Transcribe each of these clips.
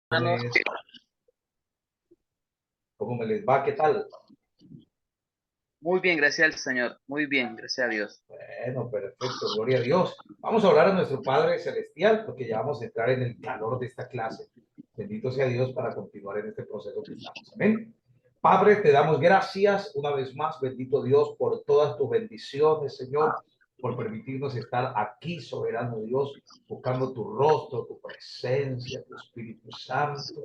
Hermanos, ¿Cómo me les va? ¿Qué tal? muy bien, gracias al Señor. Muy bien, gracias a Dios. Bueno, perfecto, gloria a Dios. Vamos a hablar a nuestro Padre Celestial porque ya vamos a entrar en el calor de esta clase. Bendito sea Dios para continuar en este proceso que estamos. Amén. Padre, te damos gracias una vez más, bendito Dios, por todas tus bendiciones, Señor, por permitirnos estar aquí, soberano Dios, buscando tu rostro, tu presencia, tu Espíritu Santo.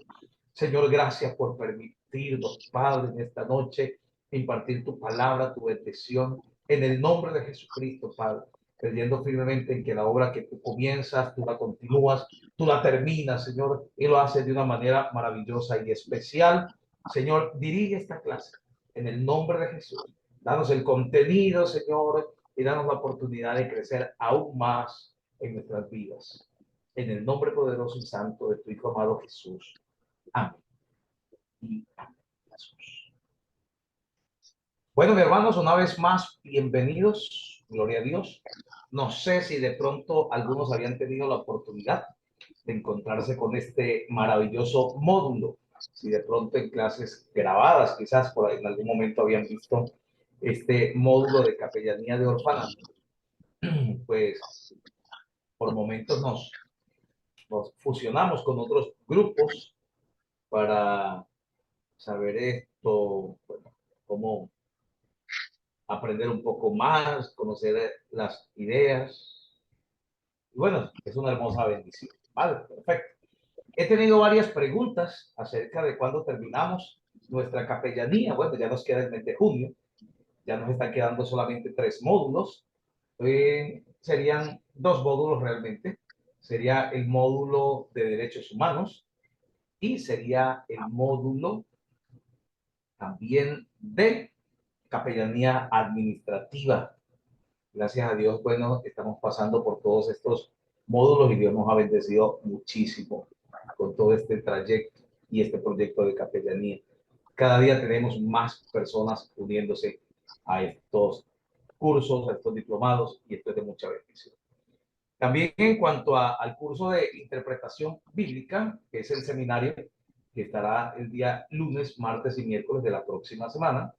Señor, gracias por permitirnos, Padre, en esta noche impartir tu palabra, tu bendición, en el nombre de Jesucristo, Padre, creyendo firmemente en que la obra que tú comienzas, tú la continúas, tú la terminas, Señor, y lo haces de una manera maravillosa y especial. Señor, dirige esta clase en el nombre de Jesús. Danos el contenido, Señor, y danos la oportunidad de crecer aún más en nuestras vidas. En el nombre poderoso y santo de tu Hijo amado Jesús. Amén. Y amén. Jesús. Bueno, mis hermanos, una vez más, bienvenidos. Gloria a Dios. No sé si de pronto algunos habían tenido la oportunidad de encontrarse con este maravilloso módulo. Si de pronto en clases grabadas, quizás por ahí en algún momento habían visto este módulo de capellanía de orfanato, pues por momentos nos fusionamos con otros grupos para saber esto, bueno, cómo aprender un poco más, conocer las ideas. Y bueno, es una hermosa bendición. Vale, perfecto. He tenido varias preguntas acerca de cuándo terminamos nuestra capellanía. Bueno, ya nos queda el mes de junio, ya nos están quedando solamente 3 módulos. Serían 2 módulos realmente. Sería el módulo de derechos humanos y sería el módulo también de capellanía administrativa. Gracias a Dios, bueno, estamos pasando por todos estos módulos y Dios nos ha bendecido muchísimo con todo este trayecto y este proyecto de capellanía. Cada día tenemos más personas uniéndose a estos cursos, a estos diplomados, y esto es de mucha bendición. También en cuanto al curso de interpretación bíblica, que es el seminario que estará el día lunes, martes y miércoles de la próxima semana,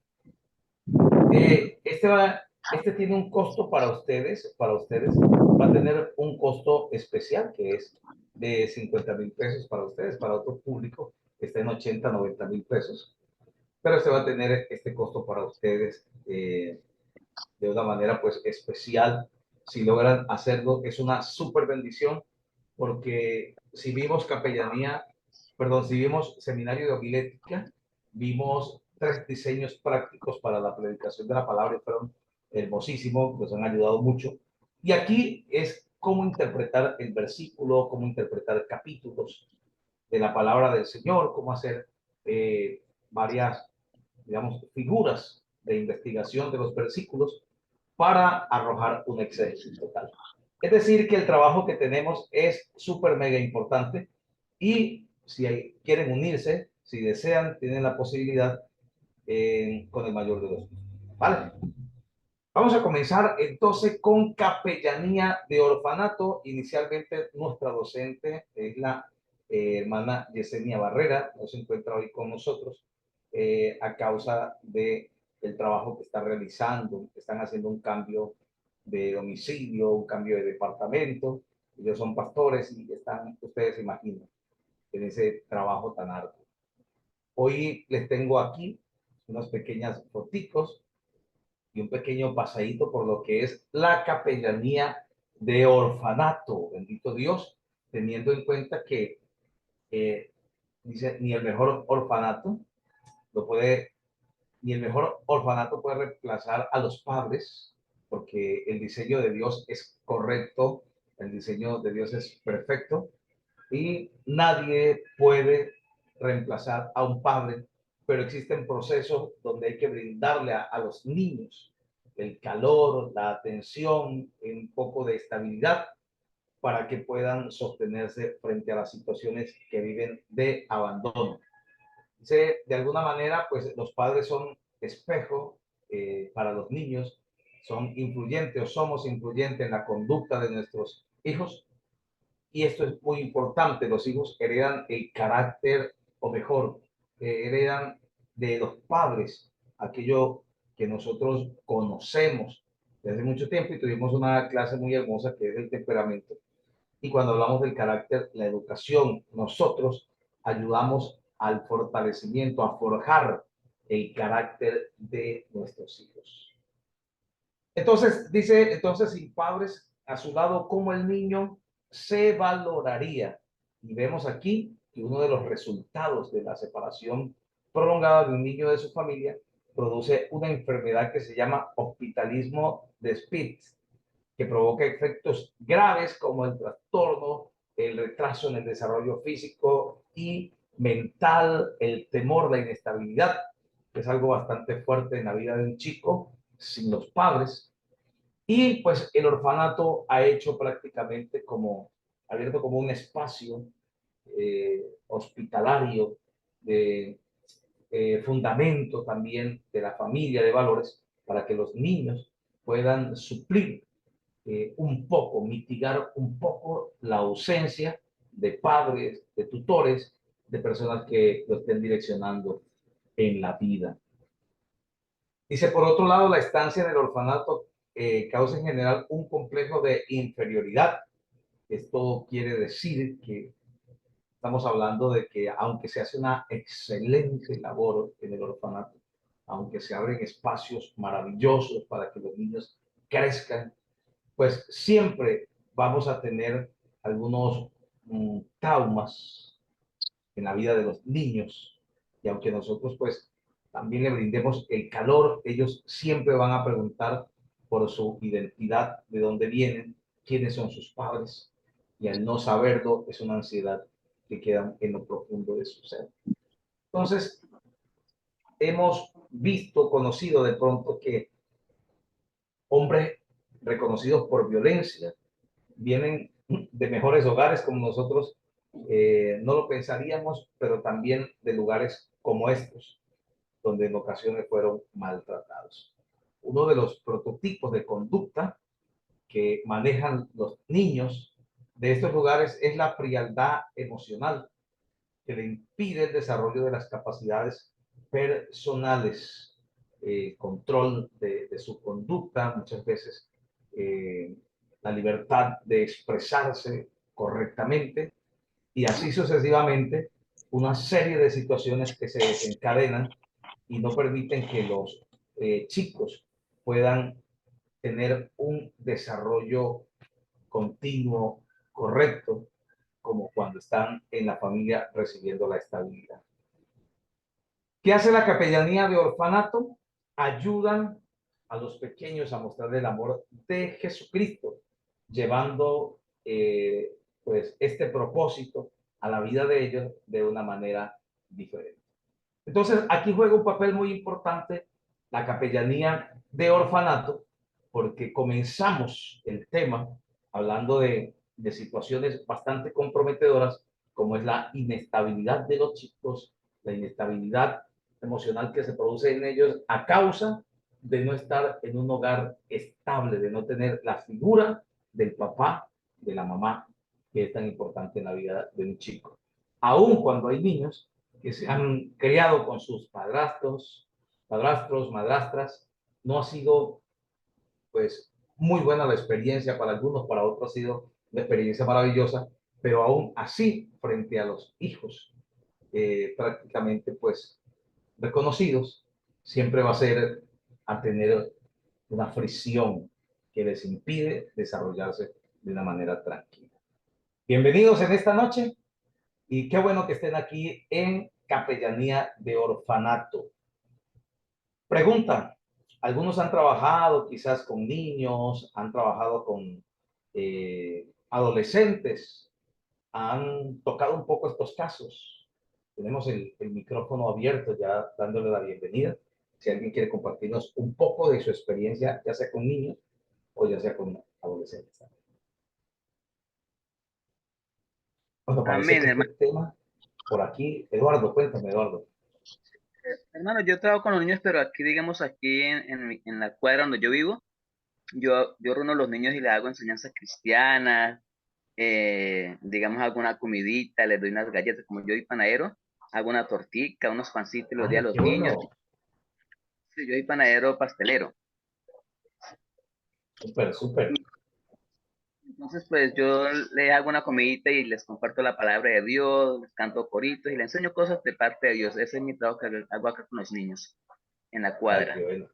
este tiene un costo para ustedes va a tener un costo especial que es de 50,000 pesos para ustedes, para otro público está en 80, 90,000 pesos, pero este va a tener este costo para ustedes de una manera pues especial. Si logran hacerlo, es una súper bendición, porque si vimos capellanía, perdón, si vimos seminario de homilética, vimos 3 diseños prácticos para la predicación de la palabra, y fueron hermosísimos, nos han ayudado mucho. Y aquí es cómo interpretar el versículo, cómo interpretar capítulos de la palabra del Señor, cómo hacer varias, digamos, figuras de investigación de los versículos para arrojar un exégesis total. Es decir, que el trabajo que tenemos es súper mega importante, y si quieren unirse, si desean, tienen la posibilidad con el mayor de los gusto. ¿Vale? Vamos a comenzar entonces con capellanía de orfanato. Inicialmente nuestra docente es la hermana Yesenia Barrera, no se encuentra hoy con nosotros a causa de el trabajo que está realizando. Están haciendo un cambio de domicilio, un cambio de departamento. Ellos son pastores y están, ustedes se imaginan, en ese trabajo tan arduo. Hoy les tengo aquí unas pequeñas fotitos y un pequeño pasadito por lo que es la capellanía de orfanato. Bendito Dios, teniendo en cuenta que dice, ni el mejor orfanato lo puede, ni el mejor orfanato puede reemplazar a los padres, porque el diseño de Dios es correcto, el diseño de Dios es perfecto, y nadie puede reemplazar a un padre, pero existen procesos donde hay que brindarle a los niños el calor, la atención, un poco de estabilidad para que puedan sostenerse frente a las situaciones que viven de abandono. De alguna manera, pues los padres son espejo para los niños, son influyentes o somos influyentes en la conducta de nuestros hijos, y esto es muy importante, los hijos heredan el carácter, o mejor, heredan de los padres aquello que nosotros conocemos desde hace mucho tiempo, y tuvimos una clase muy hermosa que es el temperamento. Y cuando hablamos del carácter, la educación, nosotros ayudamos al fortalecimiento, a forjar el carácter de nuestros hijos. Entonces, dice, entonces, sin padres a su lado, ¿cómo el niño se valoraría? Y vemos aquí que uno de los resultados de la separación prolongada de un niño de su familia produce una enfermedad que se llama hospitalismo de Spitz, que provoca efectos graves como el trastorno, el retraso en el desarrollo físico y mental, el temor, la inestabilidad, que es algo bastante fuerte en la vida de un chico sin los padres. Y pues el orfanato ha hecho prácticamente como, abierto como un espacio hospitalario de fundamento también de la familia de valores para que los niños puedan suplir un poco, mitigar un poco la ausencia de padres, de tutores, de personas que lo estén direccionando en la vida. Dice, por otro lado, la estancia en el orfanato causa en general un complejo de inferioridad. Esto quiere decir que estamos hablando de que aunque se hace una excelente labor en el orfanato, aunque se abren espacios maravillosos para que los niños crezcan, pues siempre vamos a tener algunos traumas en la vida de los niños. Y aunque nosotros pues también le brindemos el calor, ellos siempre van a preguntar por su identidad, de dónde vienen, quiénes son sus padres. Y al no saberlo es una ansiedad que queda en lo profundo de su ser. Entonces, hemos visto, conocido de pronto que hombres reconocidos por violencia vienen de mejores hogares como nosotros no lo pensaríamos, pero también de lugares como estos, donde en ocasiones fueron maltratados. Uno de los prototipos de conducta que manejan los niños de estos lugares es la frialdad emocional, que le impide el desarrollo de las capacidades personales, control de su conducta, muchas veces la libertad de expresarse correctamente, y así sucesivamente, una serie de situaciones que se desencadenan y no permiten que los chicos puedan tener un desarrollo continuo, correcto, como cuando están en la familia recibiendo la estabilidad. ¿Qué hace la capellanía de orfanato? Ayudan a los pequeños a mostrar el amor de Jesucristo, llevando pues este propósito a la vida de ellos de una manera diferente. Entonces, aquí juega un papel muy importante la capellanía de orfanato, porque comenzamos el tema hablando de situaciones bastante comprometedoras, como es la inestabilidad de los chicos, la inestabilidad emocional que se produce en ellos a causa de no estar en un hogar estable, de no tener la figura del papá, de la mamá, que es tan importante en la vida de un chico. Aún cuando hay niños que se han criado con sus padrastros, madrastras, no ha sido pues muy buena la experiencia para algunos, para otros ha sido una experiencia maravillosa, pero aún así, frente a los hijos prácticamente pues reconocidos, siempre va a ser a tener una fricción que les impide desarrollarse de una manera tranquila. Bienvenidos en esta noche y qué bueno que estén aquí en Capellanía de Orfanato. Pregunta, algunos han trabajado quizás con niños, han trabajado con adolescentes, han tocado un poco estos casos. Tenemos el micrófono abierto ya dándole la bienvenida. Si alguien quiere compartirnos un poco de su experiencia, ya sea con niños o ya sea con adolescentes. Bueno, parece Amén, que este hermano. tema por aquí, Eduardo, cuéntame, Eduardo. Hermano, yo trabajo con los niños, pero aquí, digamos, aquí en la cuadra donde yo vivo, yo reúno a los niños y les hago enseñanzas cristianas, digamos, alguna comidita, les doy unas galletas, como yo soy panadero, hago una tortica, unos pancitos y los días Ay, a qué los niños. bueno. Sí, yo soy panadero pastelero. Súper, súper. Entonces, pues yo les hago una comidita y les comparto la palabra de Dios, les canto coritos y les enseño cosas de parte de Dios. Ese es mi trabajo que hago acá con los niños, en la Ay, cuadra. qué bueno.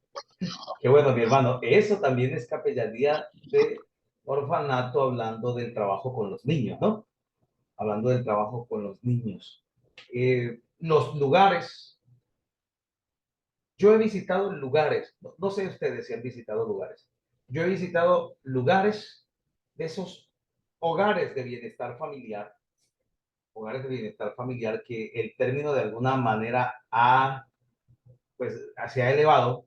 Qué bueno, mi hermano. Eso también es capellanía de orfanato, hablando del trabajo con los niños, ¿no? Hablando del trabajo con los niños. Los lugares, yo he visitado lugares, no sé ustedes si han visitado lugares. Yo he visitado lugares de esos hogares de bienestar familiar que el término de alguna manera pues, se ha elevado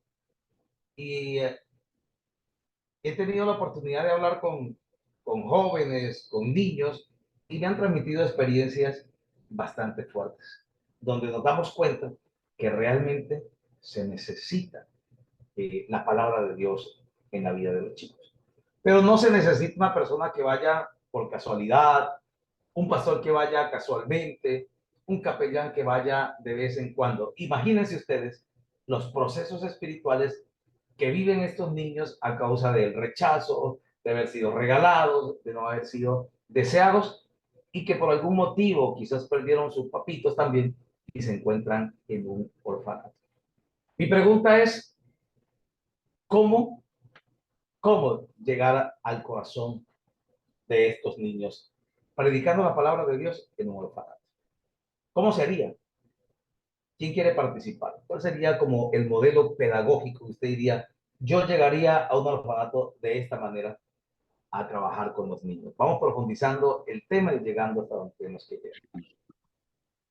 y he tenido la oportunidad de hablar con jóvenes, con niños, y me han transmitido experiencias bastante fuertes, donde nos damos cuenta que realmente se necesita la palabra de Dios en la vida de los chicos. Pero no se necesita una persona que vaya por casualidad, un pastor que vaya casualmente, un capellán que vaya de vez en cuando. Imagínense ustedes los procesos espirituales que viven estos niños a causa del rechazo, de haber sido regalados, de no haber sido deseados y que por algún motivo quizás perdieron sus papitos también y se encuentran en un orfanato. Mi pregunta es, ¿cómo, cómo llegar al corazón de estos niños predicando la palabra de Dios en un orfanato? ¿Cómo sería? ¿Quién quiere participar? ¿Cuál sería como el modelo pedagógico que usted diría? Yo llegaría a un orfanato de esta manera a trabajar con los niños. Vamos profundizando el tema y llegando hasta donde tenemos que llegar. Vamos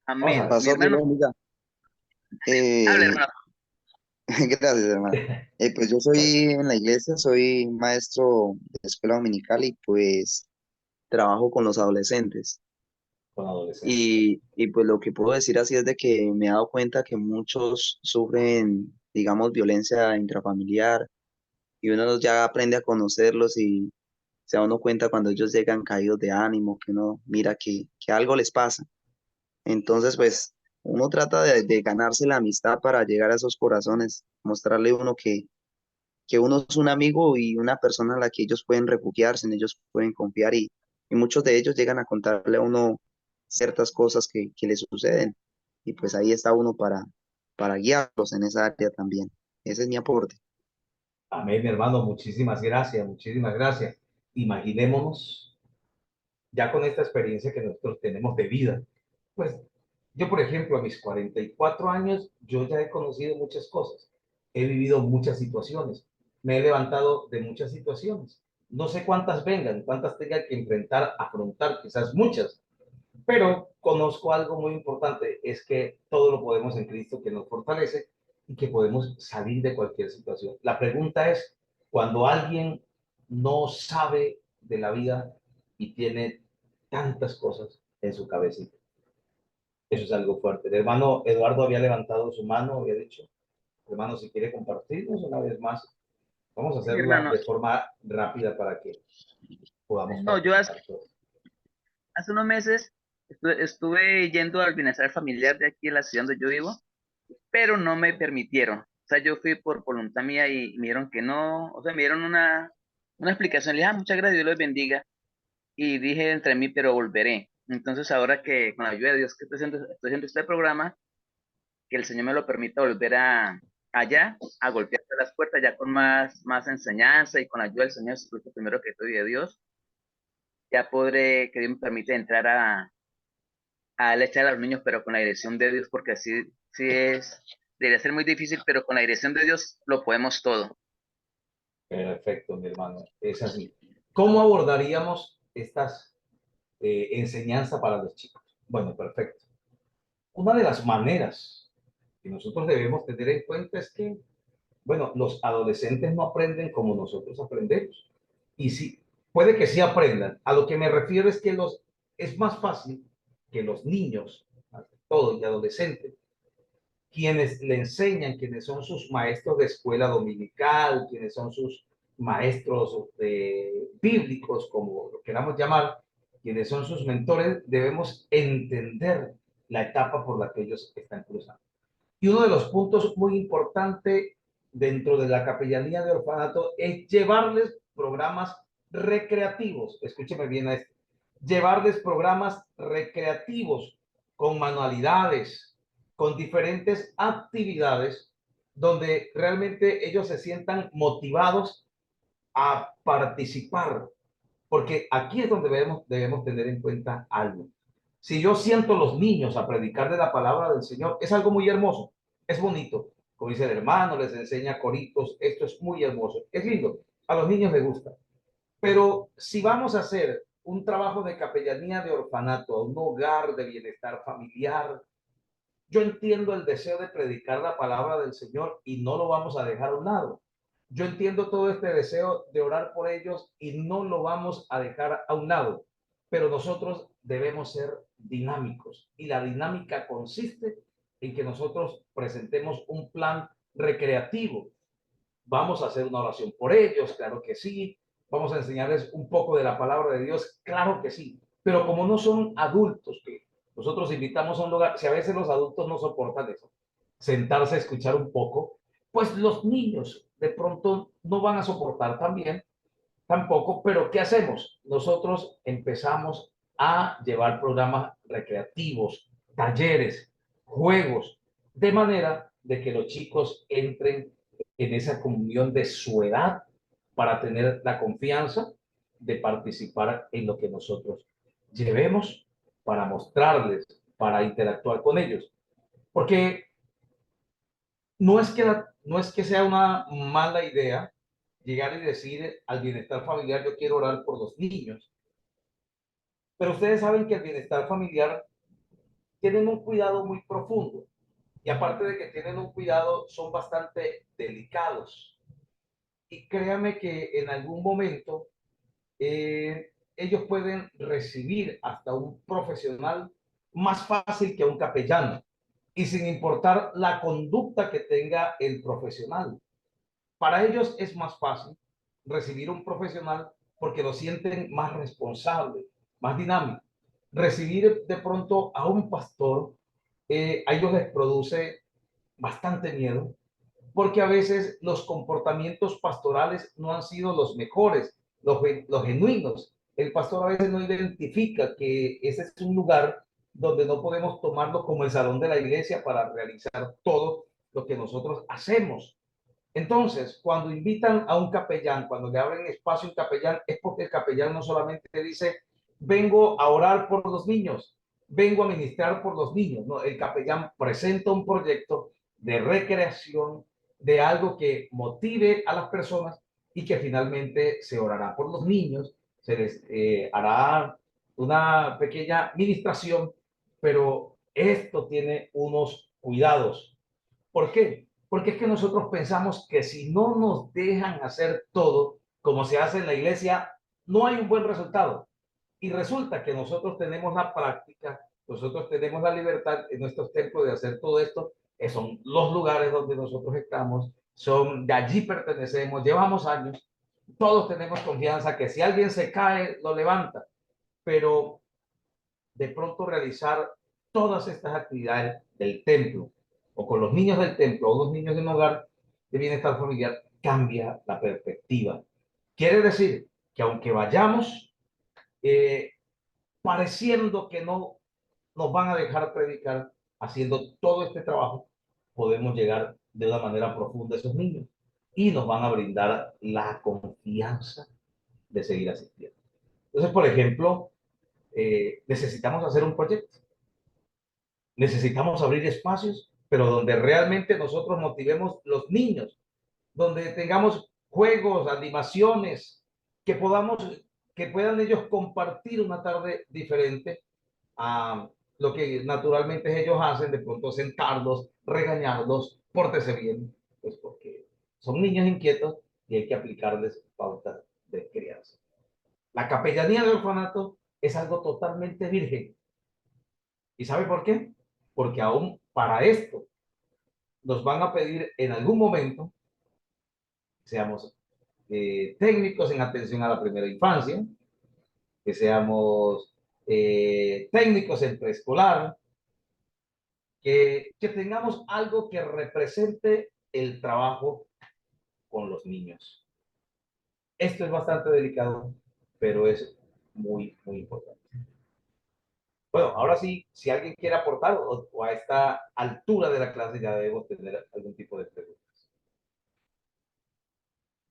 a Amén. ver. Mi Pastor, Dios hermano, lo bendiga. habla, Eh, hermano. gracias, hermano. Pues yo soy en la iglesia, soy maestro de escuela dominical y pues trabajo con los adolescentes. Con adolescentes. Y pues lo que puedo decir así es de que me he dado cuenta que muchos sufren, digamos, violencia intrafamiliar y uno ya aprende a conocerlos y se da uno cuenta cuando ellos llegan caídos de ánimo, que uno mira que algo les pasa. Entonces, pues uno trata de ganarse la amistad para llegar a esos corazones, mostrarle a uno que uno es un amigo y una persona en la que ellos pueden refugiarse, en ellos pueden confiar y muchos de ellos llegan a contarle a uno ciertas cosas que les suceden. Y pues ahí está uno para guiarlos en esa área también. Ese es mi aporte. Amén, mi hermano. Muchísimas gracias, muchísimas gracias. Imaginémonos ya con esta experiencia que nosotros tenemos de vida. Pues yo, por ejemplo, a mis 44 años, yo ya he conocido muchas cosas. He vivido muchas situaciones. Me he levantado de muchas situaciones. No sé cuántas vengan, cuántas tenga que enfrentar, afrontar, quizás muchas. Pero conozco algo muy importante, es que todo lo podemos en Cristo que nos fortalece y que podemos salir de cualquier situación. La pregunta es, cuando alguien no sabe de la vida y tiene tantas cosas en su cabecita, eso es algo fuerte. El hermano Eduardo había levantado su mano, había dicho, hermano, si quiere compartirnos una vez más, vamos a Mi hacerla hermano, de forma rápida para que podamos no, yo participar todos. hace unos meses estuve yendo al bienestar familiar de aquí en la ciudad donde yo vivo, pero no me permitieron. O sea, yo fui por voluntad mía y me dijeron que no, o sea, me dieron una explicación. Le dije, muchas gracias, Dios los bendiga. Y dije entre mí, pero volveré. Entonces, ahora que con la ayuda de Dios que estoy haciendo este programa, que el Señor me lo permita volver allá, a golpear las puertas ya con más enseñanza y con la ayuda del Señor, Jesucristo primero que todo y de Dios, ya podré, que Dios me permite entrar a echar a los niños, pero con la dirección de Dios, porque así sí debería ser muy difícil, pero con la dirección de Dios lo podemos todo. Perfecto, mi hermano, es así. ¿Cómo abordaríamos estas enseñanzas para los chicos? Bueno, perfecto. Una de las maneras que nosotros debemos tener en cuenta es que, bueno, los adolescentes no aprenden como nosotros aprendemos. Y sí, puede que sí aprendan. A lo que me refiero es que es más fácil que los niños, todos y adolescentes, quienes le enseñan, quienes son sus maestros de escuela dominical, quienes son sus maestros bíblicos, como lo queramos llamar, quienes son sus mentores, debemos entender la etapa por la que ellos están cruzando. Y uno de los puntos muy importantes dentro de la capellanía de orfanato es llevarles programas recreativos. Escúcheme bien a esto. Llevarles programas recreativos con manualidades, con diferentes actividades donde realmente ellos se sientan motivados a participar, porque aquí es donde debemos tener en cuenta algo. Si yo siento a los niños a predicar de la palabra del Señor, es algo muy hermoso, es bonito. Como dice el hermano, les enseña coritos, esto es muy hermoso, es lindo, a los niños les gusta. Pero si vamos a hacer un trabajo de capellanía de orfanato, un hogar de bienestar familiar, yo entiendo el deseo de predicar la palabra del Señor y no lo vamos a dejar a un lado. Yo entiendo todo este deseo de orar por ellos y no lo vamos a dejar a un lado. Pero nosotros debemos ser dinámicos y la dinámica consiste en que nosotros presentemos un plan recreativo. Vamos a hacer una oración por ellos, claro que sí. Vamos a enseñarles un poco de la palabra de Dios, claro que sí. Pero como no son adultos que nosotros invitamos a un lugar, si a veces los adultos no soportan eso, sentarse a escuchar un poco, pues los niños de pronto no van a soportar también, tampoco, pero ¿qué hacemos? Nosotros empezamos a llevar programas recreativos, talleres, juegos, de manera de que los chicos entren en esa comunión de su edad para tener la confianza de participar en lo que nosotros llevemos para mostrarles, para interactuar con ellos. Porque no es que sea una mala idea llegar y decir al bienestar familiar, yo quiero orar por los niños. Pero ustedes saben que el bienestar familiar tienen un cuidado muy profundo. Y aparte de que tienen un cuidado, son bastante delicados. Y créame que en algún momento ellos pueden recibir hasta un profesional más fácil que un capellán. Y sin importar la conducta que tenga el profesional. Para ellos es más fácil recibir un profesional porque lo sienten más responsable, más dinámico. Recibir de pronto a un pastor, a ellos les produce bastante miedo porque a veces los comportamientos pastorales no han sido los mejores, los genuinos. El pastor a veces no identifica que ese es un lugar donde no podemos tomarlo como el salón de la iglesia para realizar todo lo que nosotros hacemos. Entonces, cuando invitan a un capellán, cuando le abren espacio a un capellán, es porque el capellán no solamente dice, vengo a orar por los niños, vengo a ministrar por los niños. No, el capellán presenta un proyecto de recreación, de algo que motive a las personas y que finalmente se orará por los niños, se les hará una pequeña ministración, pero esto tiene unos cuidados. ¿Por qué? Porque es que nosotros pensamos que si no nos dejan hacer todo como se hace en la iglesia, no hay un buen resultado. Y resulta que nosotros tenemos la práctica, nosotros tenemos la libertad en nuestros templos de hacer todo esto, que son los lugares donde nosotros estamos, son de allí pertenecemos, llevamos años, todos tenemos confianza que si alguien se cae, lo levanta, pero de pronto realizar todas estas actividades del templo o con los niños del templo o los niños de un hogar de bienestar familiar cambia la perspectiva. Quiere decir que aunque vayamos pareciendo que no nos van a dejar predicar haciendo todo este trabajo, podemos llegar de una manera profunda a esos niños y nos van a brindar la confianza de seguir asistiendo. Entonces, por ejemplo, necesitamos hacer un proyecto. Necesitamos abrir espacios, pero donde realmente nosotros motivemos los niños, donde tengamos juegos, animaciones, que podamos, que puedan ellos compartir una tarde diferente a lo que naturalmente ellos hacen, de pronto sentarlos, regañarlos, pórtese bien, pues porque son niños inquietos y hay que aplicarles pautas de crianza. La capellanía del orfanato es algo totalmente virgen. ¿Y sabe por qué? Porque aún para esto nos van a pedir en algún momento, seamos técnicos en atención a la primera infancia, que seamos técnicos en preescolar, que tengamos algo que represente el trabajo con los niños. Esto es bastante delicado, pero es muy, muy importante. Bueno, ahora sí, si alguien quiere aportar o a esta altura de la clase ya debemos tener algún tipo de preguntas.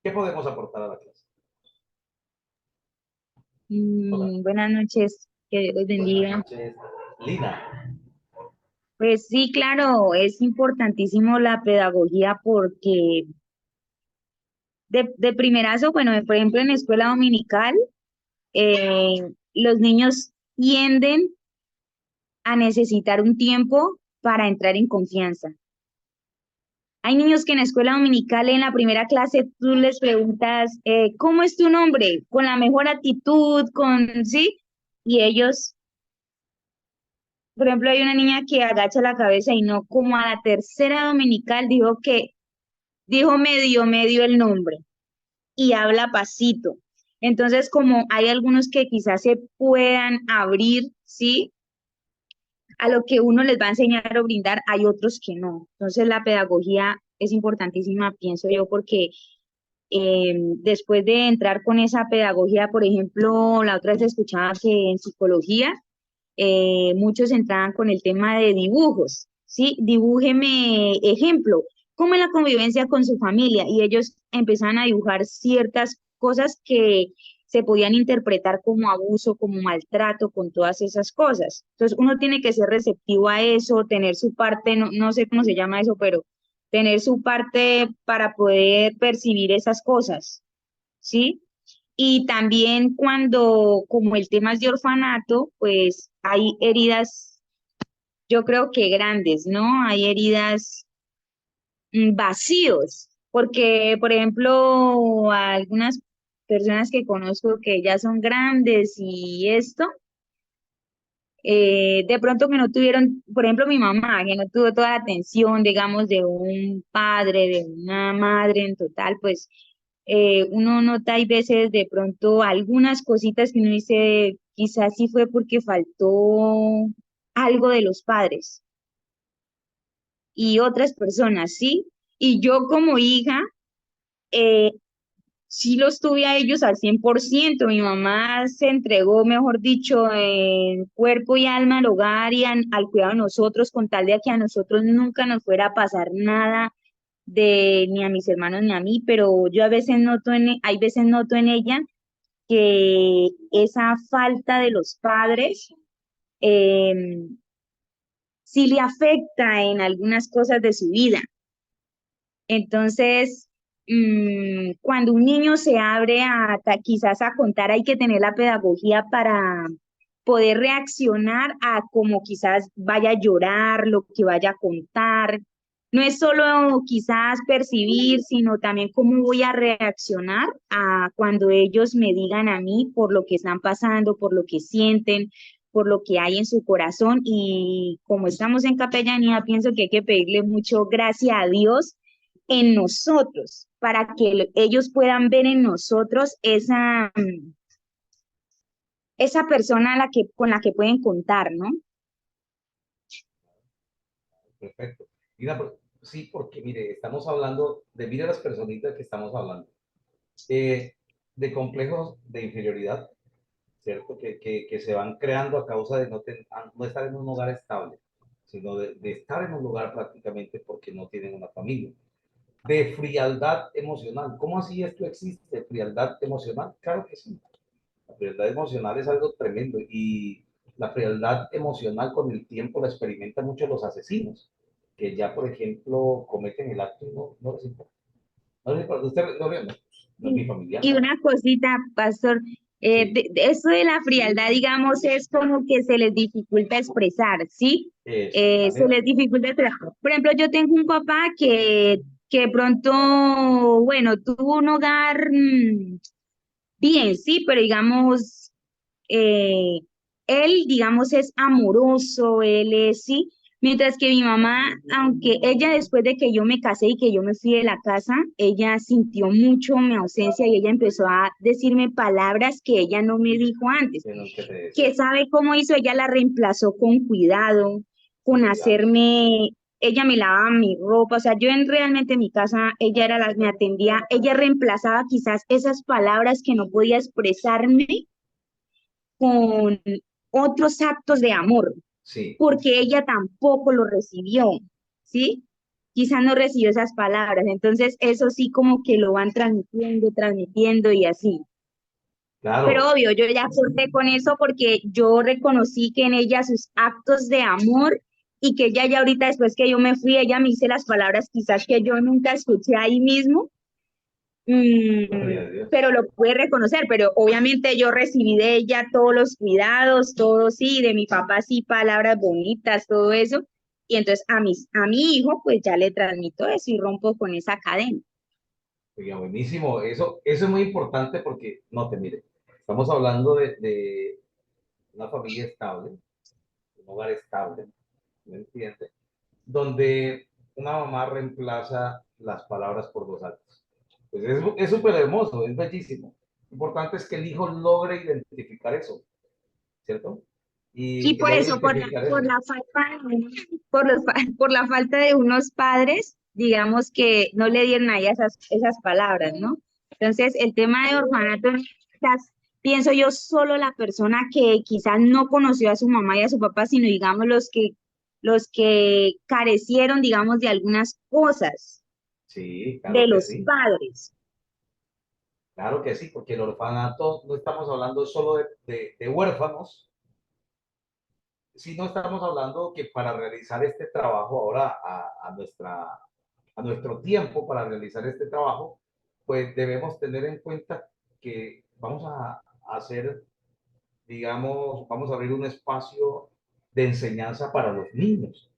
¿Qué podemos aportar a la clase? Hola. Buenas noches, que Dios les Buenas bendiga. noches. Lina. Pues sí, claro, es importantísimo la pedagogía porque de primerazo, bueno, por ejemplo, en escuela dominical, los niños tienden a necesitar un tiempo para entrar en confianza. Hay niños que en escuela dominical, en la primera clase, tú les preguntas, ¿cómo es tu nombre? Con la mejor actitud, ¿sí? Y ellos, por ejemplo, hay una niña que agacha la cabeza y no, como a la tercera dominical dijo medio el nombre y habla pasito. Entonces, como hay algunos que quizás se puedan abrir, ¿sí? A lo que uno les va a enseñar o brindar, hay otros que no. Entonces, la pedagogía es importantísima, pienso yo, porque después de entrar con esa pedagogía, por ejemplo, la otra vez escuchaba que en psicología muchos entraban con el tema de dibujos, ¿sí? Dibújeme ejemplo, cómo es la convivencia con su familia, y ellos empezaban a dibujar ciertas cosas que se podían interpretar como abuso, como maltrato, con todas esas cosas. Entonces, uno tiene que ser receptivo a eso, tener su parte, no sé cómo se llama eso, pero tener su parte para poder percibir esas cosas, ¿sí? Y también cuando, como el tema es de orfanato, pues hay heridas, yo creo que grandes, ¿no? Hay heridas, vacíos, porque, por ejemplo, a algunas personas que conozco que ya son grandes y esto, de pronto que no tuvieron, por ejemplo, mi mamá, que no tuvo toda la atención, digamos, de un padre, de una madre en total, pues uno nota hay veces de pronto algunas cositas que uno dice, quizás sí fue porque faltó algo de los padres y otras personas, ¿sí? Y yo como hija, eh, sí los tuve a ellos al 100%. Mi mamá se entregó, mejor dicho, en cuerpo y alma al hogar y al cuidado de nosotros, con tal de que a nosotros nunca nos fuera a pasar nada de ni a mis hermanos ni a mí, pero yo a veces noto hay veces noto en ella que esa falta de los padres eh, sí le afecta en algunas cosas de su vida. Entonces, cuando un niño se abre quizás a contar, hay que tener la pedagogía para poder reaccionar a como quizás vaya a llorar, lo que vaya a contar. No es solo quizás percibir, sino también cómo voy a reaccionar a cuando ellos me digan a mí por lo que están pasando, por lo que sienten, por lo que hay en su corazón. Y como estamos en capellanía, pienso que hay que pedirle mucho gracias a Dios en nosotros, para que ellos puedan ver en nosotros esa persona con la que pueden contar, ¿no? Perfecto. Mira, sí, porque mire, estamos hablando de, mire las personitas que estamos hablando, de complejos de inferioridad, ¿cierto? Que se van creando a causa de no estar en un hogar estable, sino de estar en un lugar prácticamente porque no tienen una familia. De frialdad emocional. ¿Cómo así esto existe? ¿Frialdad emocional? Claro que sí. La frialdad emocional es algo tremendo y la frialdad emocional con el tiempo la experimentan mucho los asesinos, que ya, por ejemplo, cometen el acto y no les importa. No les importa. Usted no es mi familiar, Y ¿no? una cosita, pastor, Sí, eso de la frialdad, digamos, es como que se les dificulta expresar, ¿sí? Se les exactamente. dificulta expresar. Por ejemplo, yo tengo un papá que de pronto, bueno, tuvo un hogar bien, sí, pero digamos, eh, él, digamos, es amoroso, él es, sí, Mientras que mi mamá, aunque ella después de que yo me casé y que yo me fui de la casa, ella sintió mucho mi ausencia y ella empezó a decirme palabras que ella no me dijo antes. de lo que te Que decía, sabe cómo hizo, ella la reemplazó con cuidado, con con cuidado. hacerme, ella me lavaba mi ropa, o sea, yo realmente en mi casa, ella era la que me atendía, ella reemplazaba quizás esas palabras que no podía expresarme con otros actos de amor, Sí, porque ella tampoco lo recibió, ¿sí? Quizás no recibió esas palabras, entonces eso sí como que lo van transmitiendo, transmitiendo y así. Pero claro. obvio, yo ya corté con eso porque yo reconocí que en ella sus actos de amor y que ella ya ahorita después que yo me fui, ella me dice las palabras quizás que yo nunca escuché ahí mismo, Gloria a Dios. pero lo pude reconocer, pero obviamente yo recibí de ella todos los cuidados, todo sí, de mi papá sí, palabras bonitas, todo eso, y entonces a mi hijo pues ya le transmito eso y rompo con esa cadena. Oiga, buenísimo. Eso es muy importante porque, no te mire, estamos hablando de una familia estable, un hogar estable, ¿me entiendes? Donde una mamá reemplaza las palabras por dos actos. Pues es súper hermoso, es bellísimo. Lo importante es que el hijo logre identificar eso, ¿cierto? Y Y por logre eso, identificar por eso. la falta por la falta de unos padres, digamos que no le dieron a ella esas palabras, ¿no? Entonces, el tema de orfanato, quizás, pienso yo, solo la persona que quizás no conoció a su mamá y a su papá, sino digamos los que carecieron, digamos, de algunas cosas Sí, de claro que los sí. padres. Claro que sí, porque el orfanato no estamos hablando solo de huérfanos, si no estamos hablando que para realizar este trabajo ahora a nuestro tiempo, para realizar este trabajo, pues debemos tener en cuenta que vamos a hacer, digamos, vamos a abrir un espacio de enseñanza para los niños.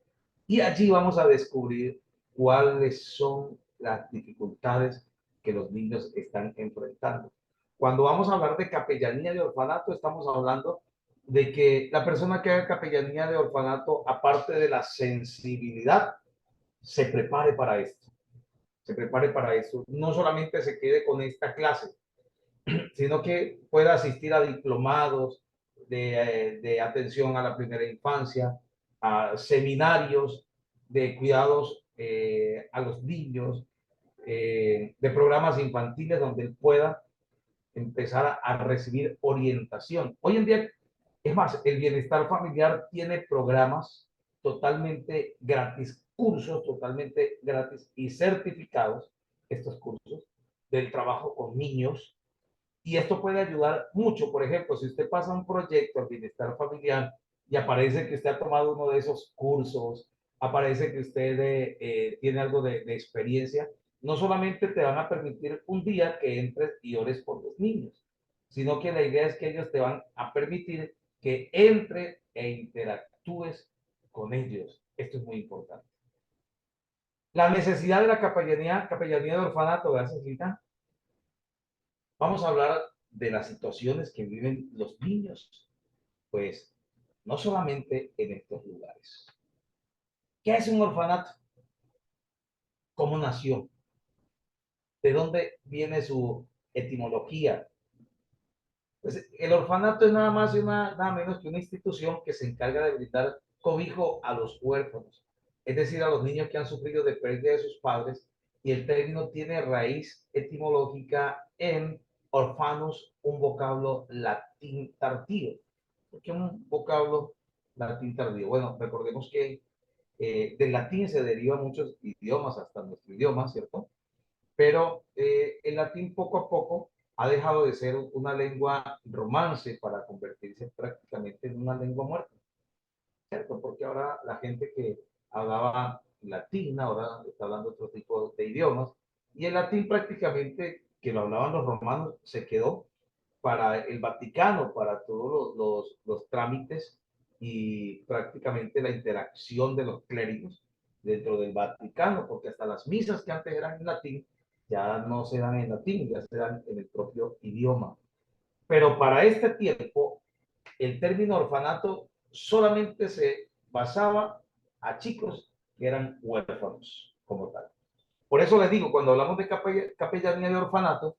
Y allí vamos a descubrir cuáles son las dificultades que los niños están enfrentando. Cuando vamos a hablar de capellanía de orfanato, estamos hablando de que la persona que haga capellanía de orfanato, aparte de la sensibilidad, se prepare para esto. Se prepare para esto. No solamente se quede con esta clase, sino que pueda asistir a diplomados de atención a la primera infancia, a seminarios de cuidados a los niños, de programas infantiles donde él pueda empezar a recibir orientación. Hoy en día, es más, el bienestar familiar tiene programas totalmente gratis, cursos totalmente gratis y certificados, estos cursos del trabajo con niños, y esto puede ayudar mucho. Por ejemplo, si usted pasa un proyecto al bienestar familiar y aparece que usted ha tomado uno de esos cursos, aparece que usted tiene algo de experiencia, no solamente te van a permitir un día que entres y ores por los niños, sino que la idea es que ellos te van a permitir que entre e interactúes con ellos. Esto es muy importante. La necesidad de la capellanía de orfanato, gracias, Lita. Vamos a hablar de las situaciones que viven los niños, pues no solamente en estos lugares. ¿Qué es un orfanato? ¿Cómo nació? ¿De dónde viene su etimología? Pues el orfanato es nada más y nada menos que una institución que se encarga de brindar cobijo a los huérfanos, es decir, a los niños que han sufrido de pérdida de sus padres, y el término tiene raíz etimológica en orphanus, un vocablo latín tardío. ¿Por qué un vocablo latín tardío? Bueno, recordemos que del latín se derivan muchos idiomas, hasta nuestro idioma, ¿cierto? Pero el latín poco a poco ha dejado de ser una lengua romance para convertirse prácticamente en una lengua muerta, ¿cierto? Porque ahora la gente que hablaba latín ahora está hablando otro tipo de idiomas, y el latín prácticamente que lo hablaban los romanos se quedó para el Vaticano, para todos los trámites y prácticamente la interacción de los clérigos dentro del Vaticano, porque hasta las misas que antes eran en latín ya no se dan en latín, ya se dan en el propio idioma. Pero para este tiempo, el término orfanato solamente se basaba a chicos que eran huérfanos como tal. Por eso les digo, cuando hablamos de capellanía de orfanato,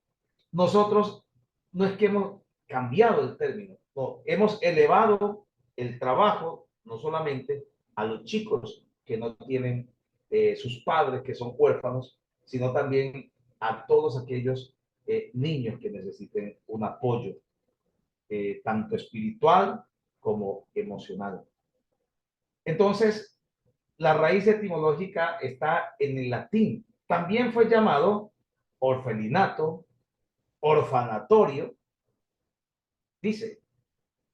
nosotros no es que hemos cambiado el término, no, hemos elevado el trabajo no solamente a los chicos que no tienen sus padres, que son huérfanos, sino también a todos aquellos niños que necesiten un apoyo, tanto espiritual como emocional. Entonces, la raíz etimológica está en el latín. También fue llamado orfelinato, orfanatorio, dice,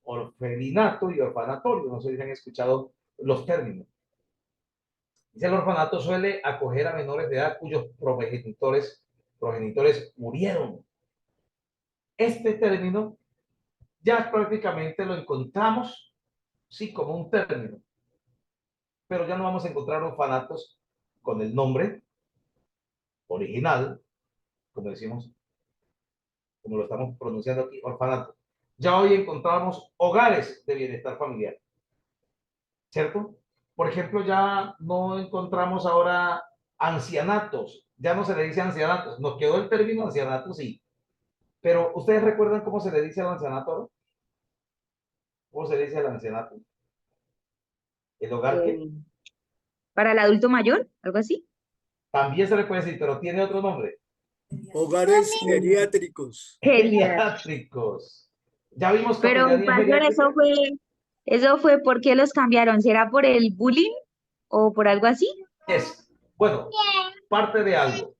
orfelinato y orfanatorio, no sé si han escuchado los términos. Dice, el orfanato suele acoger a menores de edad cuyos progenitores murieron. Este término ya prácticamente lo encontramos, sí, como un término, pero ya no vamos a encontrar orfanatos con el nombre original, como decimos, como lo estamos pronunciando aquí, orfanato. Ya hoy encontramos hogares de bienestar familiar, ¿cierto? Por ejemplo, ya no encontramos ahora ancianatos, ya no se le dice ancianatos, nos quedó el término ancianato, sí, pero ¿ustedes recuerdan cómo se le dice al ancianato ahora? ¿Cómo se le dice al ancianato? ¿El hogar qué? Eh, ¿Para el adulto mayor? ¿Algo así? También se le puede decir, pero tiene otro nombre. Hogares geriátricos. Geriatra. Geriátricos. Ya vimos Pero, capellanía pastor, geriátrica. eso fue, ¿por qué los cambiaron? ¿Será por el bullying o por algo así? Es, bueno, parte de algo,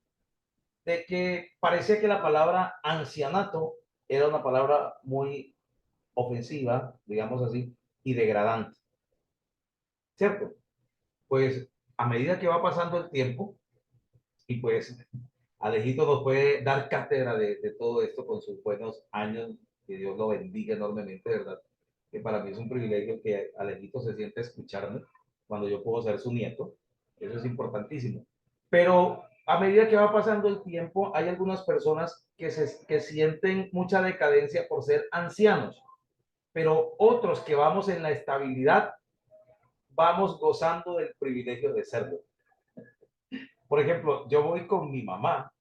de que parecía que la palabra ancianato era una palabra muy ofensiva, digamos así, y degradante, ¿cierto? Pues a medida que va pasando el tiempo, y pues Alejito nos puede dar cátedra de todo esto con sus buenos años, que Dios lo bendiga enormemente, ¿verdad? Que para mí es un privilegio que Alejito se siente a escucharme cuando yo puedo ser su nieto, eso es importantísimo. Pero a medida que va pasando el tiempo, hay algunas personas que sienten mucha decadencia por ser ancianos, pero otros que vamos en la estabilidad, vamos gozando del privilegio de serlo. Por ejemplo, yo voy con mi mamá,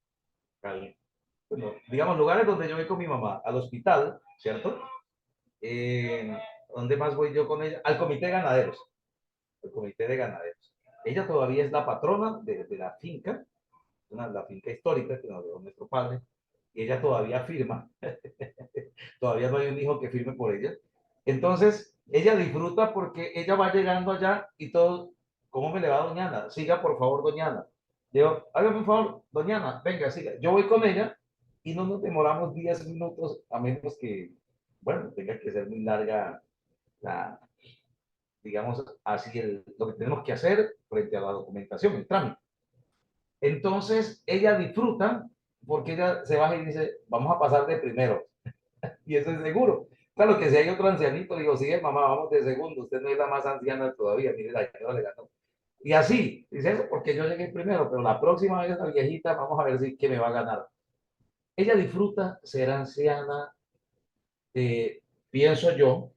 bueno, digamos, lugares donde yo voy con mi mamá, al hospital, ¿cierto? ¿Dónde más voy yo con ella? Al comité de ganaderos, el comité de ganaderos. Ella todavía es la patrona de la finca, la finca histórica que nos dio nuestro padre, y ella todavía firma, todavía no hay un hijo que firme por ella. Entonces, ella disfruta porque ella va llegando allá y todo, ¿cómo me le va doña Ana? Siga, por favor, doña Ana. Digo, hágame un favor, doña Ana, venga, siga. Yo voy con ella y no nos demoramos 10 minutos, a menos que, bueno, tenga que ser muy larga la, digamos, así lo que tenemos que hacer frente a la documentación, el trámite. Entonces, ella disfruta porque ella se baja y dice, vamos a pasar de primero. Y eso es seguro. Claro que si hay otro ancianito, digo, sí, mamá, vamos de segundo, usted no es la más anciana todavía, mire, la señora le ganó. Y así, dice eso porque yo llegué primero, pero la próxima vez la viejita, vamos a ver si que me va a ganar. Ella disfruta ser anciana, pienso yo,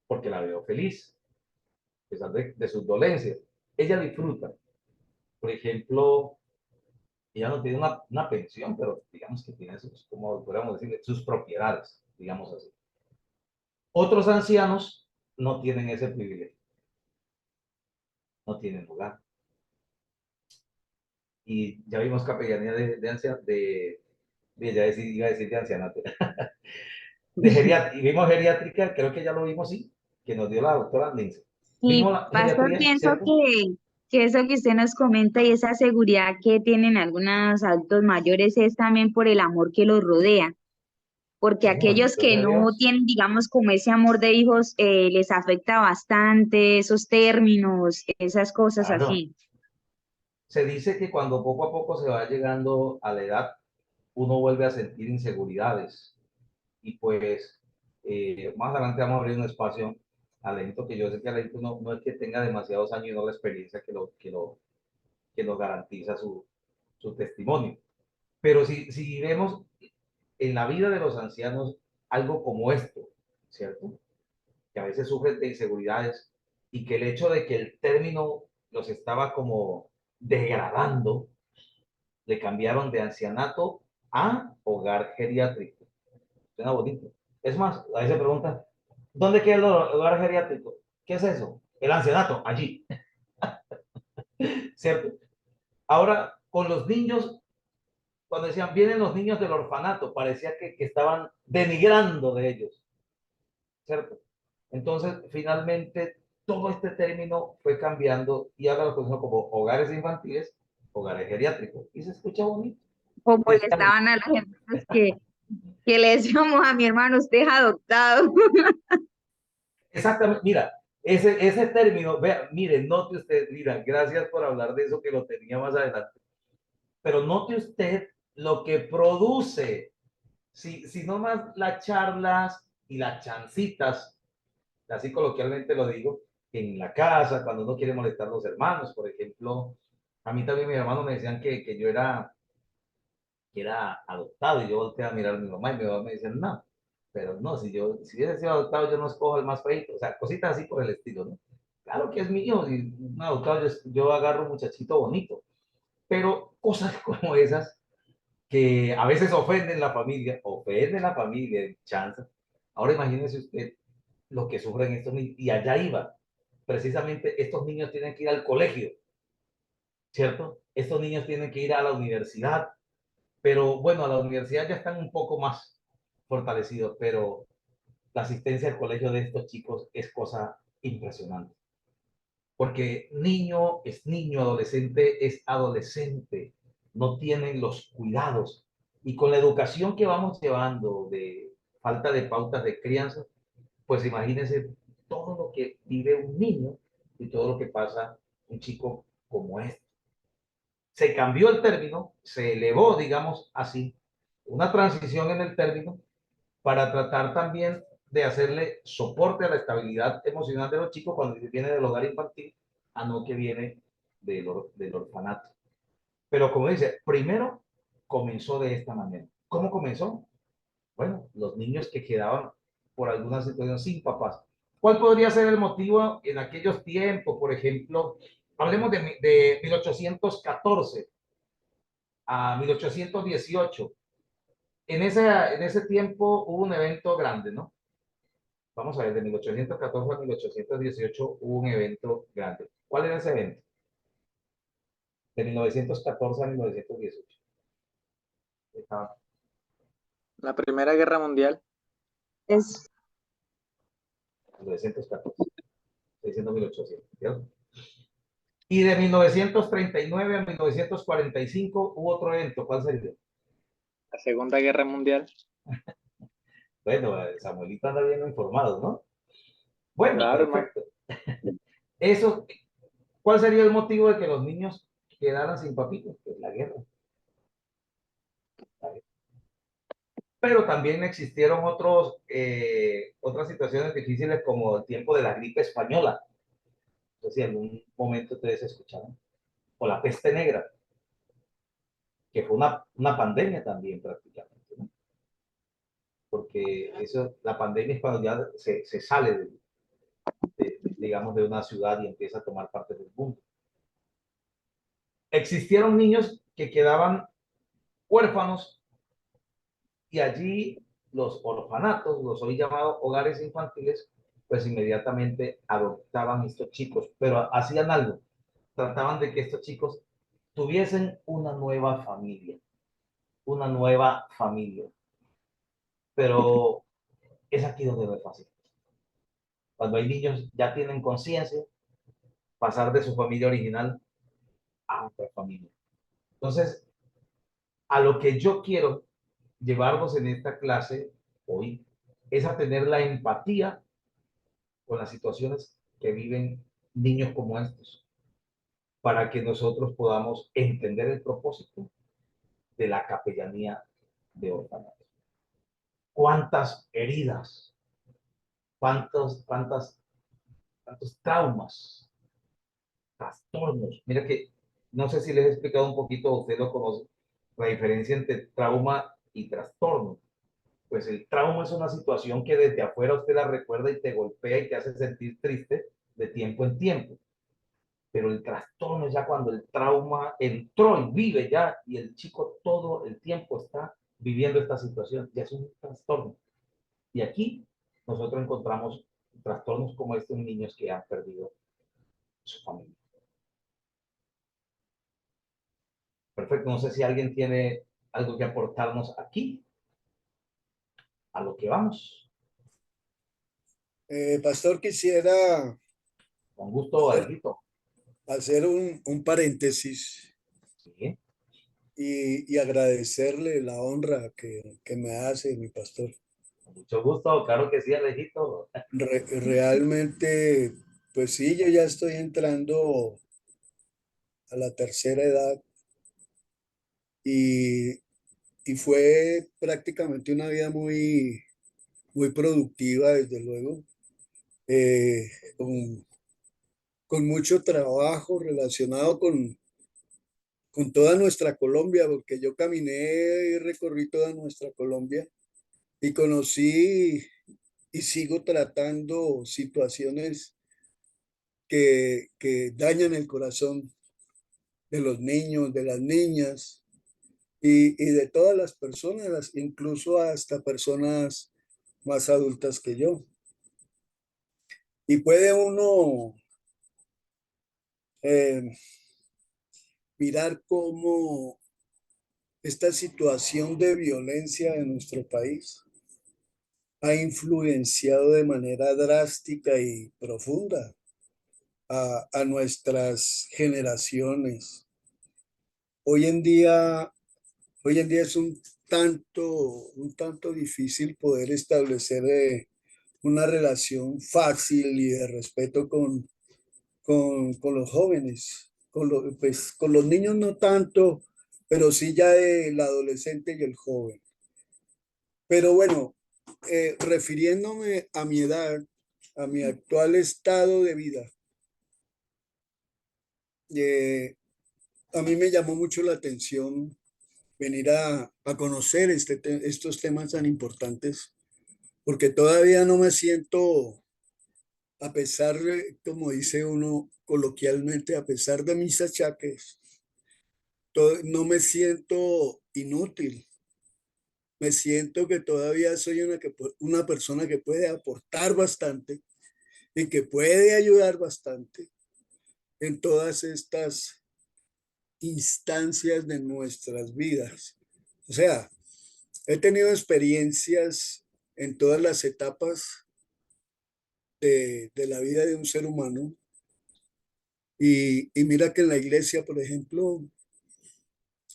porque la veo feliz, a pesar de sus dolencias. Ella disfruta. Por ejemplo, ella no tiene una pensión, pero digamos que tiene sus, como podríamos decir, sus propiedades, digamos así. Otros ancianos no tienen ese privilegio, no tienen lugar. Y ya vimos capellanía de ancianos, ya iba a decir de ancianato, de geriátrica, y vimos geriátrica, creo que ya lo vimos, sí, que nos dio la doctora Lindsay. Vimos Y, la pastor, geriatría, pienso ¿cierto? que eso que usted nos comenta y esa seguridad que tienen algunos adultos mayores es también por el amor que los rodea, porque Sí, aquellos bendito que sea no Dios. tienen, digamos, como ese amor de hijos, les afecta bastante esos términos, esas cosas Claro. así. Se dice que cuando poco a poco se va llegando a la edad, uno vuelve a sentir inseguridades. Y pues más adelante vamos a abrir un espacio a Alento, que yo sé que Alento no es que tenga demasiados años y no la experiencia que lo garantiza su testimonio. Pero si vemos en la vida de los ancianos algo como esto, ¿cierto? Que a veces sufren de inseguridades y que el hecho de que el término los estaba como degradando, le cambiaron de ancianato a hogar geriátrico. Suena bonito. Es más, ahí se pregunta, ¿dónde queda el hogar geriátrico? ¿Qué es eso? El ancianato, allí, ¿cierto? Ahora, con los niños, cuando decían, vienen los niños del orfanato, parecía que estaban denigrando de ellos, ¿cierto? Entonces, finalmente, todo este término fue cambiando y ahora lo conocemos como hogares infantiles, hogares geriátricos. Y se escucha bonito. Como le Decían, estaban a las empresas que le decíamos a mi hermano, usted es adoptado. exactamente, mira, ese término, vea, mire, note usted, mira, gracias por hablar de eso que lo tenía más adelante, pero note usted lo que produce, si no más las charlas y las chancitas, así coloquialmente lo digo, en la casa, cuando uno quiere molestar a los hermanos, por ejemplo, a mí también mis hermanos me decían que yo era adoptado y yo volteé a mirar a mi mamá y mi mamá me decía, no, pero no, si hubiese sido adoptado yo no escojo el más feito, o sea, cositas así por el estilo, ¿no? Claro que es mío, y un adoptado yo agarro un muchachito bonito, pero cosas como esas que a veces ofenden la familia, chance. Ahora imagínese usted lo que sufren estos niños, y allá iba, precisamente estos niños tienen que ir al colegio, ¿cierto? Estos niños tienen que ir a la universidad, pero bueno, a la universidad ya están un poco más fortalecidos, pero la asistencia al colegio de estos chicos es cosa impresionante. Porque niño es niño, adolescente es adolescente, no tienen los cuidados. Y con la educación que vamos llevando de falta de pautas de crianza, pues imagínense todo lo que vive un niño y todo lo que pasa un chico como este. Se cambió el término, se elevó, digamos así, una transición en el término para tratar también de hacerle soporte a la estabilidad emocional de los chicos cuando viene del hogar infantil, a no que viene del orfanato. Pero como dice, primero comenzó de esta manera. ¿Cómo comenzó? Bueno, los niños que quedaban por alguna situación sin papás. ¿Cuál podría ser el motivo en aquellos tiempos? Por ejemplo, hablemos de 1814 a 1818. En ese tiempo hubo un evento grande, ¿no? Vamos a ver, de 1814 a 1818 hubo un evento grande. ¿Cuál era ese evento? De 1914 a 1918. Estaba La Primera Guerra Mundial. Es 1914. Estoy diciendo 1800, ¿cierto? Y de 1939 a 1945 hubo otro evento. ¿Cuál sería? La Segunda Guerra Mundial. Bueno, Samuelito anda bien informado, ¿no? Bueno, Claro, hermano. perfecto. Eso, ¿cuál sería el motivo de que los niños quedaran sin papitos? Pues la guerra. Pero también existieron otras situaciones difíciles como el tiempo de la gripe española. No sé si en algún momento ustedes escucharon. O la peste negra, que fue una pandemia también prácticamente, ¿no? Porque la pandemia es cuando ya se sale, digamos, de una ciudad y empieza a tomar parte del mundo. Existieron niños que quedaban huérfanos y allí los orfanatos, los hoy llamados hogares infantiles, pues inmediatamente adoptaban estos chicos, pero hacían algo, trataban de que estos chicos tuviesen una nueva familia, pero es aquí donde no es fácil. Cuando hay niños ya tienen conciencia, pasar de su familia original a otra familia. Entonces, a lo que yo quiero llevarnos en esta clase hoy es a tener la empatía con las situaciones que viven niños como estos, para que nosotros podamos entender el propósito de la capellanía de orfanato. ¿Cuántas heridas, cuántos traumas, trastornos? Mira que no sé si les he explicado un poquito, usted lo conoce, la diferencia entre trauma y trastorno. Pues el trauma es una situación que desde afuera usted la recuerda y te golpea y te hace sentir triste de tiempo en tiempo. pero el trastorno es ya cuando el trauma entró y vive ya, y el chico todo el tiempo está viviendo esta situación, ya es un trastorno. Y aquí nosotros encontramos trastornos como este en niños que han perdido su familia. Perfecto, no sé si alguien tiene algo que aportarnos aquí, a lo que vamos. Pastor, quisiera Con gusto, hacer, Alejito. hacer un paréntesis Sí, y agradecerle la honra que me hace mi pastor. con mucho gusto, claro que sí, Alejito. Realmente, pues sí, yo ya estoy entrando a la tercera edad y, y fue prácticamente una vida muy productiva, desde luego, eh, con, con mucho trabajo relacionado con toda nuestra Colombia, porque yo caminé y recorrí toda nuestra Colombia y conocí y sigo tratando situaciones que dañan el corazón de los niños, de las niñas y de todas las personas, incluso hasta personas más adultas que yo. Y puede uno eh, mirar cómo esta situación de violencia en nuestro país ha influenciado de manera drástica y profunda a nuestras generaciones. Hoy en día, hoy en día es un tanto difícil poder establecer una relación fácil y de respeto con los jóvenes, pues, con los niños no tanto, pero sí ya el adolescente y el joven. Pero bueno, refiriéndome a mi edad, a mi actual estado de vida, eh, a mí me llamó mucho la atención venir a conocer estos temas tan importantes, porque todavía no me siento, a pesar de, como dice uno coloquialmente, a pesar de mis achaques, no me siento inútil. Me siento que todavía soy una persona que puede aportar bastante y que puede ayudar bastante en todas estas instancias de nuestras vidas. O sea, he tenido experiencias en todas las etapas de la vida de un ser humano y mira que en la iglesia, por ejemplo,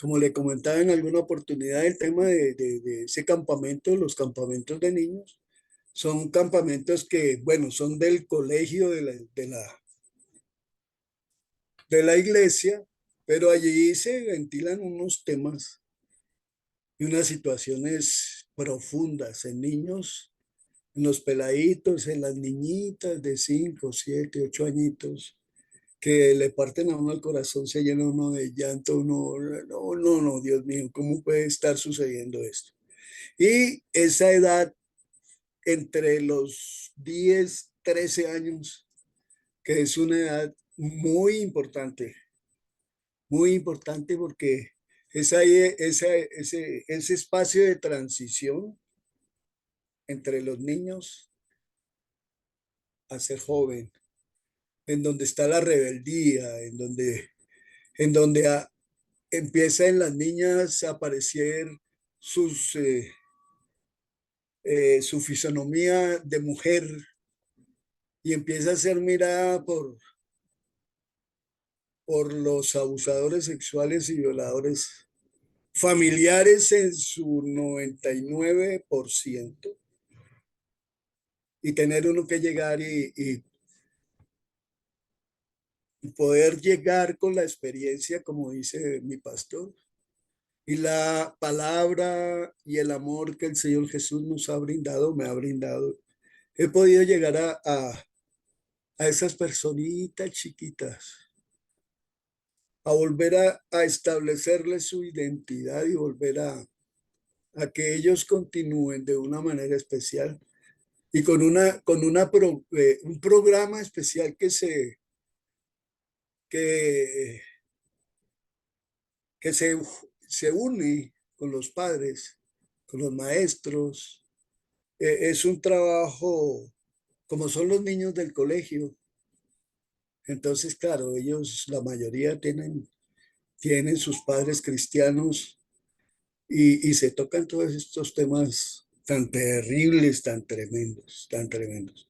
como le comentaba en alguna oportunidad, el tema de ese campamento, los campamentos de niños, son campamentos que, bueno, son del colegio de la iglesia, pero allí se ventilan unos temas y unas situaciones profundas en niños, en los peladitos, en las niñitas de 5 7 8 añitos, que le parten a uno el corazón, se llena uno de llanto, uno, no, Dios mío, ¿cómo puede estar sucediendo esto? Y esa edad entre los 10 13 años, que es una edad muy importante porque es ahí ese espacio de transición entre los niños a ser joven, en donde está la rebeldía, en donde empieza en las niñas a aparecer sus, su fisonomía de mujer y empieza a ser mirada por los abusadores sexuales y violadores familiares en su 99% y tener uno que llegar y poder llegar con la experiencia, como dice mi pastor, y la palabra y el amor que el Señor Jesús nos ha brindado, me ha brindado. He podido llegar a esas personitas chiquitas, a volver a establecerles su identidad y volver a que ellos continúen de una manera especial y con un programa especial que, que se une con los padres, con los maestros. Es un trabajo como son los niños del colegio. Entonces, claro, ellos, la mayoría tienen sus padres cristianos y se tocan todos estos temas tan terribles, tan tremendos, tan tremendos.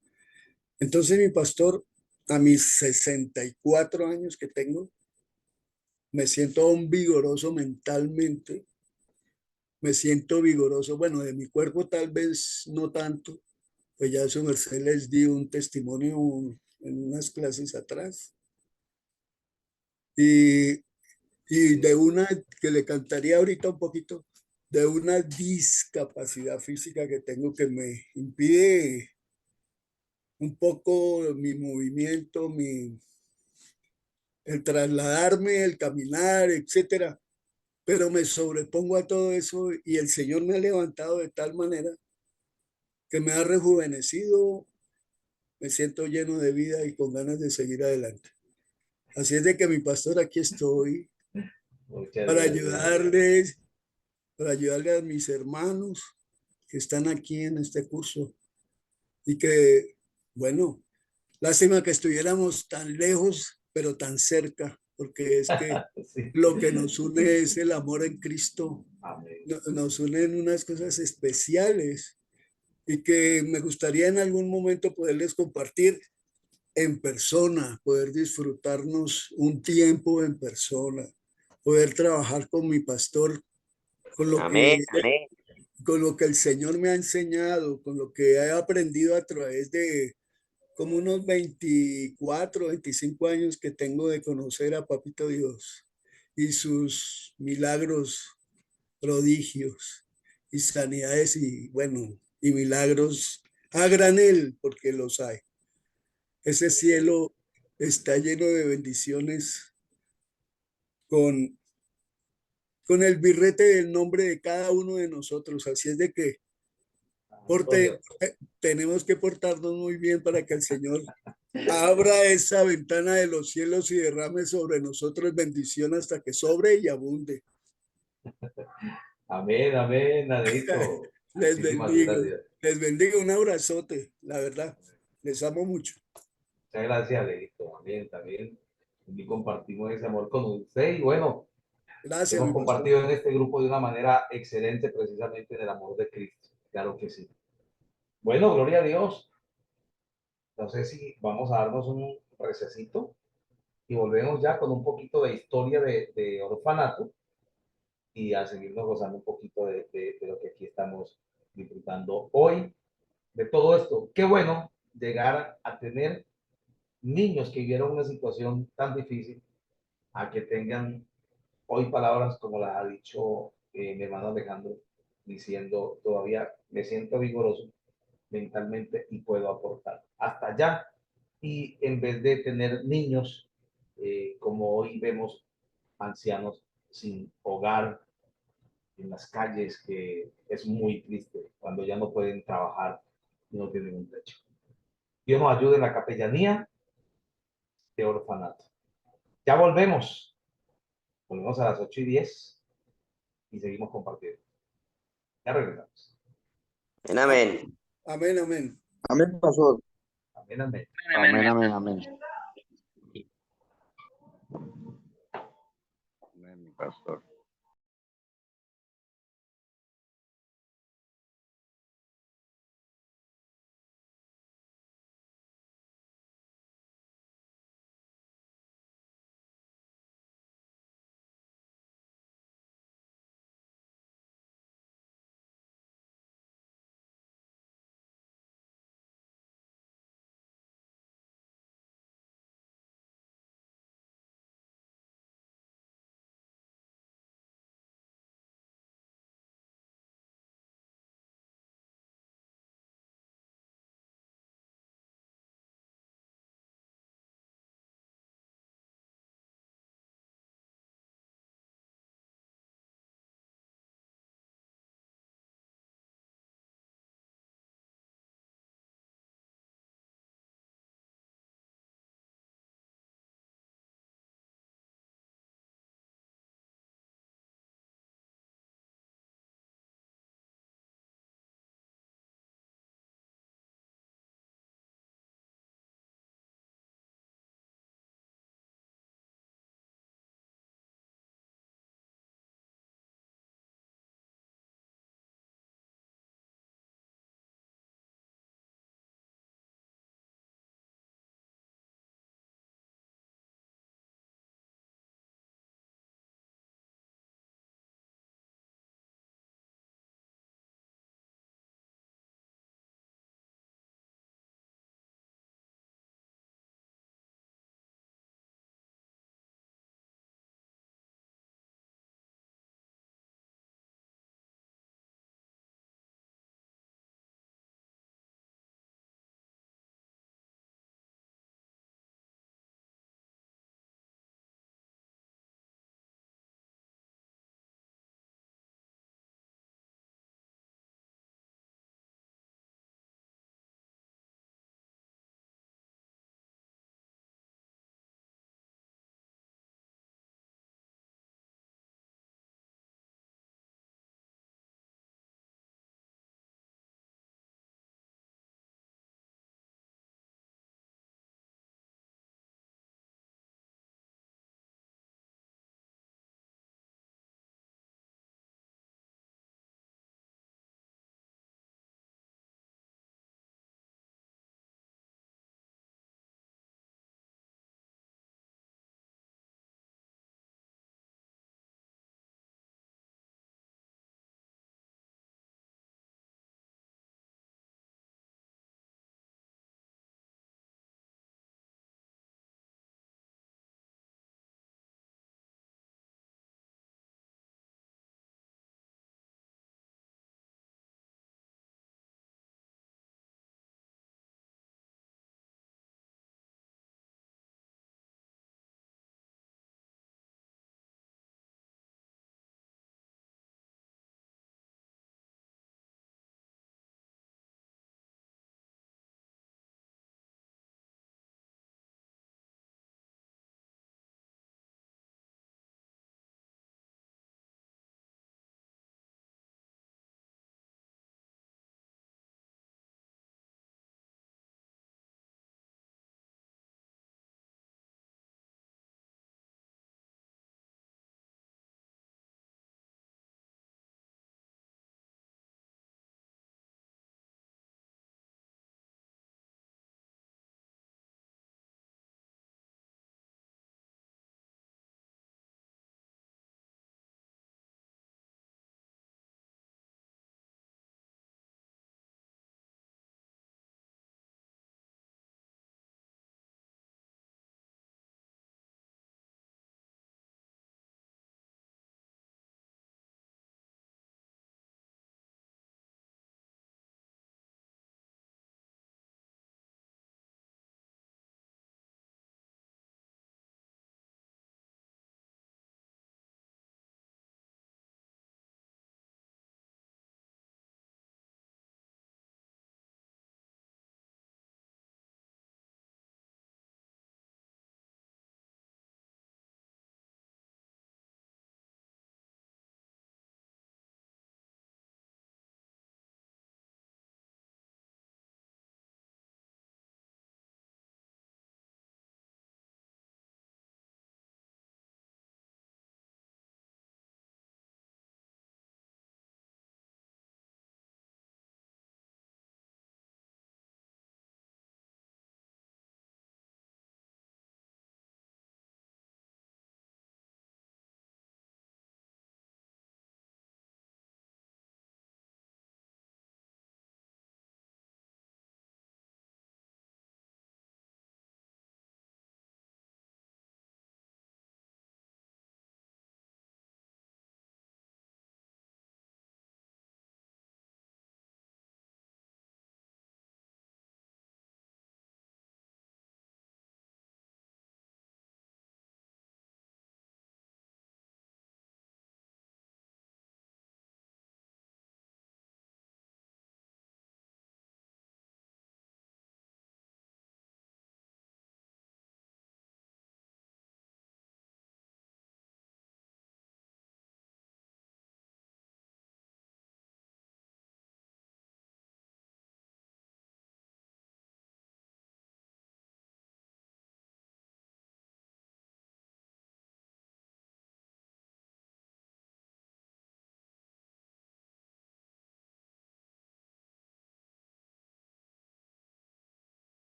Entonces, mi pastor, a mis 64 años que tengo, me siento aún vigoroso mentalmente, me siento vigoroso, bueno, de mi cuerpo tal vez no tanto, pues ya su merced les di un testimonio en unas clases atrás. Y, y de una que le cantaría ahorita un poquito, de una discapacidad física que tengo que me impide un poco mi movimiento, el trasladarme, el caminar, etcétera. Pero me sobrepongo a todo eso y el Señor me ha levantado de tal manera que me ha rejuvenecido, me siento lleno de vida y con ganas de seguir adelante. Así es de que mi pastor, aquí estoy Muchas para gracias. ayudarles, para ayudarle a mis hermanos que están aquí en este curso y que, bueno, lástima que estuviéramos tan lejos, pero tan cerca, porque es que Sí. lo que nos une es el amor en Cristo. Amén. Nos unen unas cosas especiales y que me gustaría en algún momento poderles compartir en persona, poder disfrutarnos un tiempo en persona, poder trabajar con mi pastor, con lo Amén, que, amén. con lo que el Señor me ha enseñado, con lo que he aprendido a través de como unos 24, 25 años que tengo de conocer a Papito Dios y sus milagros, prodigios y sanidades y bueno, y milagros a granel, porque los hay. Ese cielo está lleno de bendiciones con, con el birrete del nombre de cada uno de nosotros. Así es de que tenemos que portarnos muy bien para que el Señor abra esa ventana de los cielos y derrame sobre nosotros bendición hasta que sobre y abunde. Amén, amén, Nadito. Les Muchísimas bendigo, gracias. les bendigo. Un abrazote, la verdad. Les amo mucho. Muchas gracias, Aleito. Amén, también. Y compartimos ese amor con usted. Y bueno, Gracias, hemos mi pastor. compartido en este grupo de una manera excelente, precisamente del amor de Cristo. Claro que sí. Bueno, gloria a Dios. No sé si vamos a darnos un recesito y volvemos ya con un poquito de historia de orfanato y a seguirnos gozando un poquito de lo que aquí estamos disfrutando hoy, de todo esto. Qué bueno llegar a tener niños que vivieron una situación tan difícil, a que tengan hoy palabras como las ha dicho mi hermano Alejandro, diciendo todavía me siento vigoroso mentalmente y puedo aportar. Hasta allá. Y en vez de tener niños, como hoy vemos ancianos sin hogar en las calles, que es muy triste cuando ya no pueden trabajar y no tienen un techo. Dios nos ayude en la capellanía de orfanato. Ya volvemos. Volvemos a las 8:10 y seguimos compartiendo. Ya regresamos. Amén. Amén, amén. Amén, pastor. Amén, amén. Amén, Amén, amén. amén, amén. Amén, mi pastor.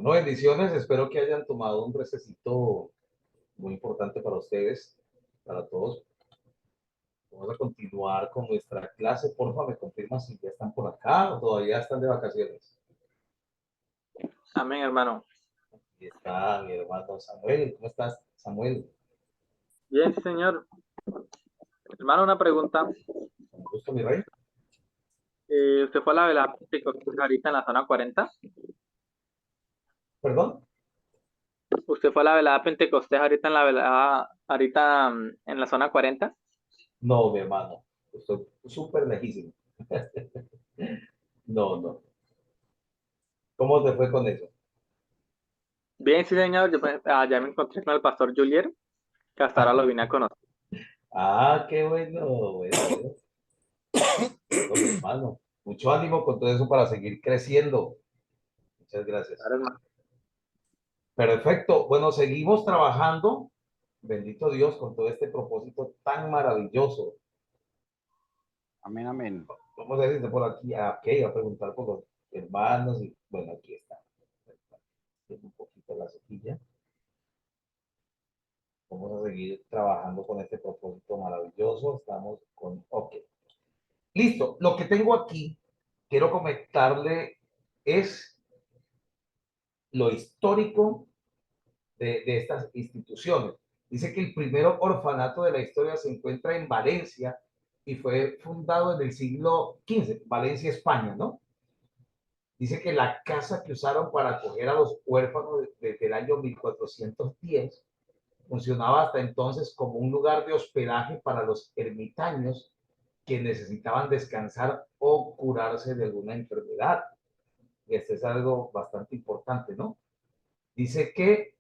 Bueno, bendiciones. Espero que hayan tomado un recesito muy importante para ustedes, para todos. Vamos a continuar con nuestra clase. Porfa, me confirman si ya están por acá o todavía están de vacaciones. Amén, hermano. Aquí está mi hermano Samuel. ¿Cómo estás, Samuel? Bien, sí, señor. Hermano, una pregunta. Con gusto, mi rey. ¿Usted fue a la velada pentecostal ahorita en la zona 40? ¿Perdón? ¿Usted fue a la velada pentecostés ahorita en la velada, ahorita en la zona 40? No, mi hermano. Estoy súper lejísimo. No, no. ¿Cómo te fue con eso? Bien, sí, señor. Yo allá me encontré con el pastor Julier, que hasta ahora lo vine a conocer. Ah, qué bueno. Bueno, bueno. Bueno, mi hermano. Mucho ánimo con todo eso para seguir creciendo. Muchas gracias. Claro, hermano. Perfecto. Bueno, seguimos trabajando. Bendito Dios con todo este propósito tan maravilloso. Amén, amén. Vamos a ver si está por aquí. Ah, ok, a preguntar por los hermanos. Y bueno, aquí está. Un poquito la cejilla. Vamos a seguir trabajando con este propósito maravilloso. Estamos con... Ok. Listo. Lo que tengo aquí, quiero comentarle, es lo histórico de estas instituciones. Dice que el primer orfanato de la historia se encuentra en Valencia y fue fundado en el siglo XV, Valencia, España, ¿no? Dice que la casa que usaron para acoger a los huérfanos desde el año 1410 funcionaba hasta entonces como un lugar de hospedaje para los ermitaños que necesitaban descansar o curarse de alguna enfermedad. Y este es algo bastante importante, ¿no? Dice que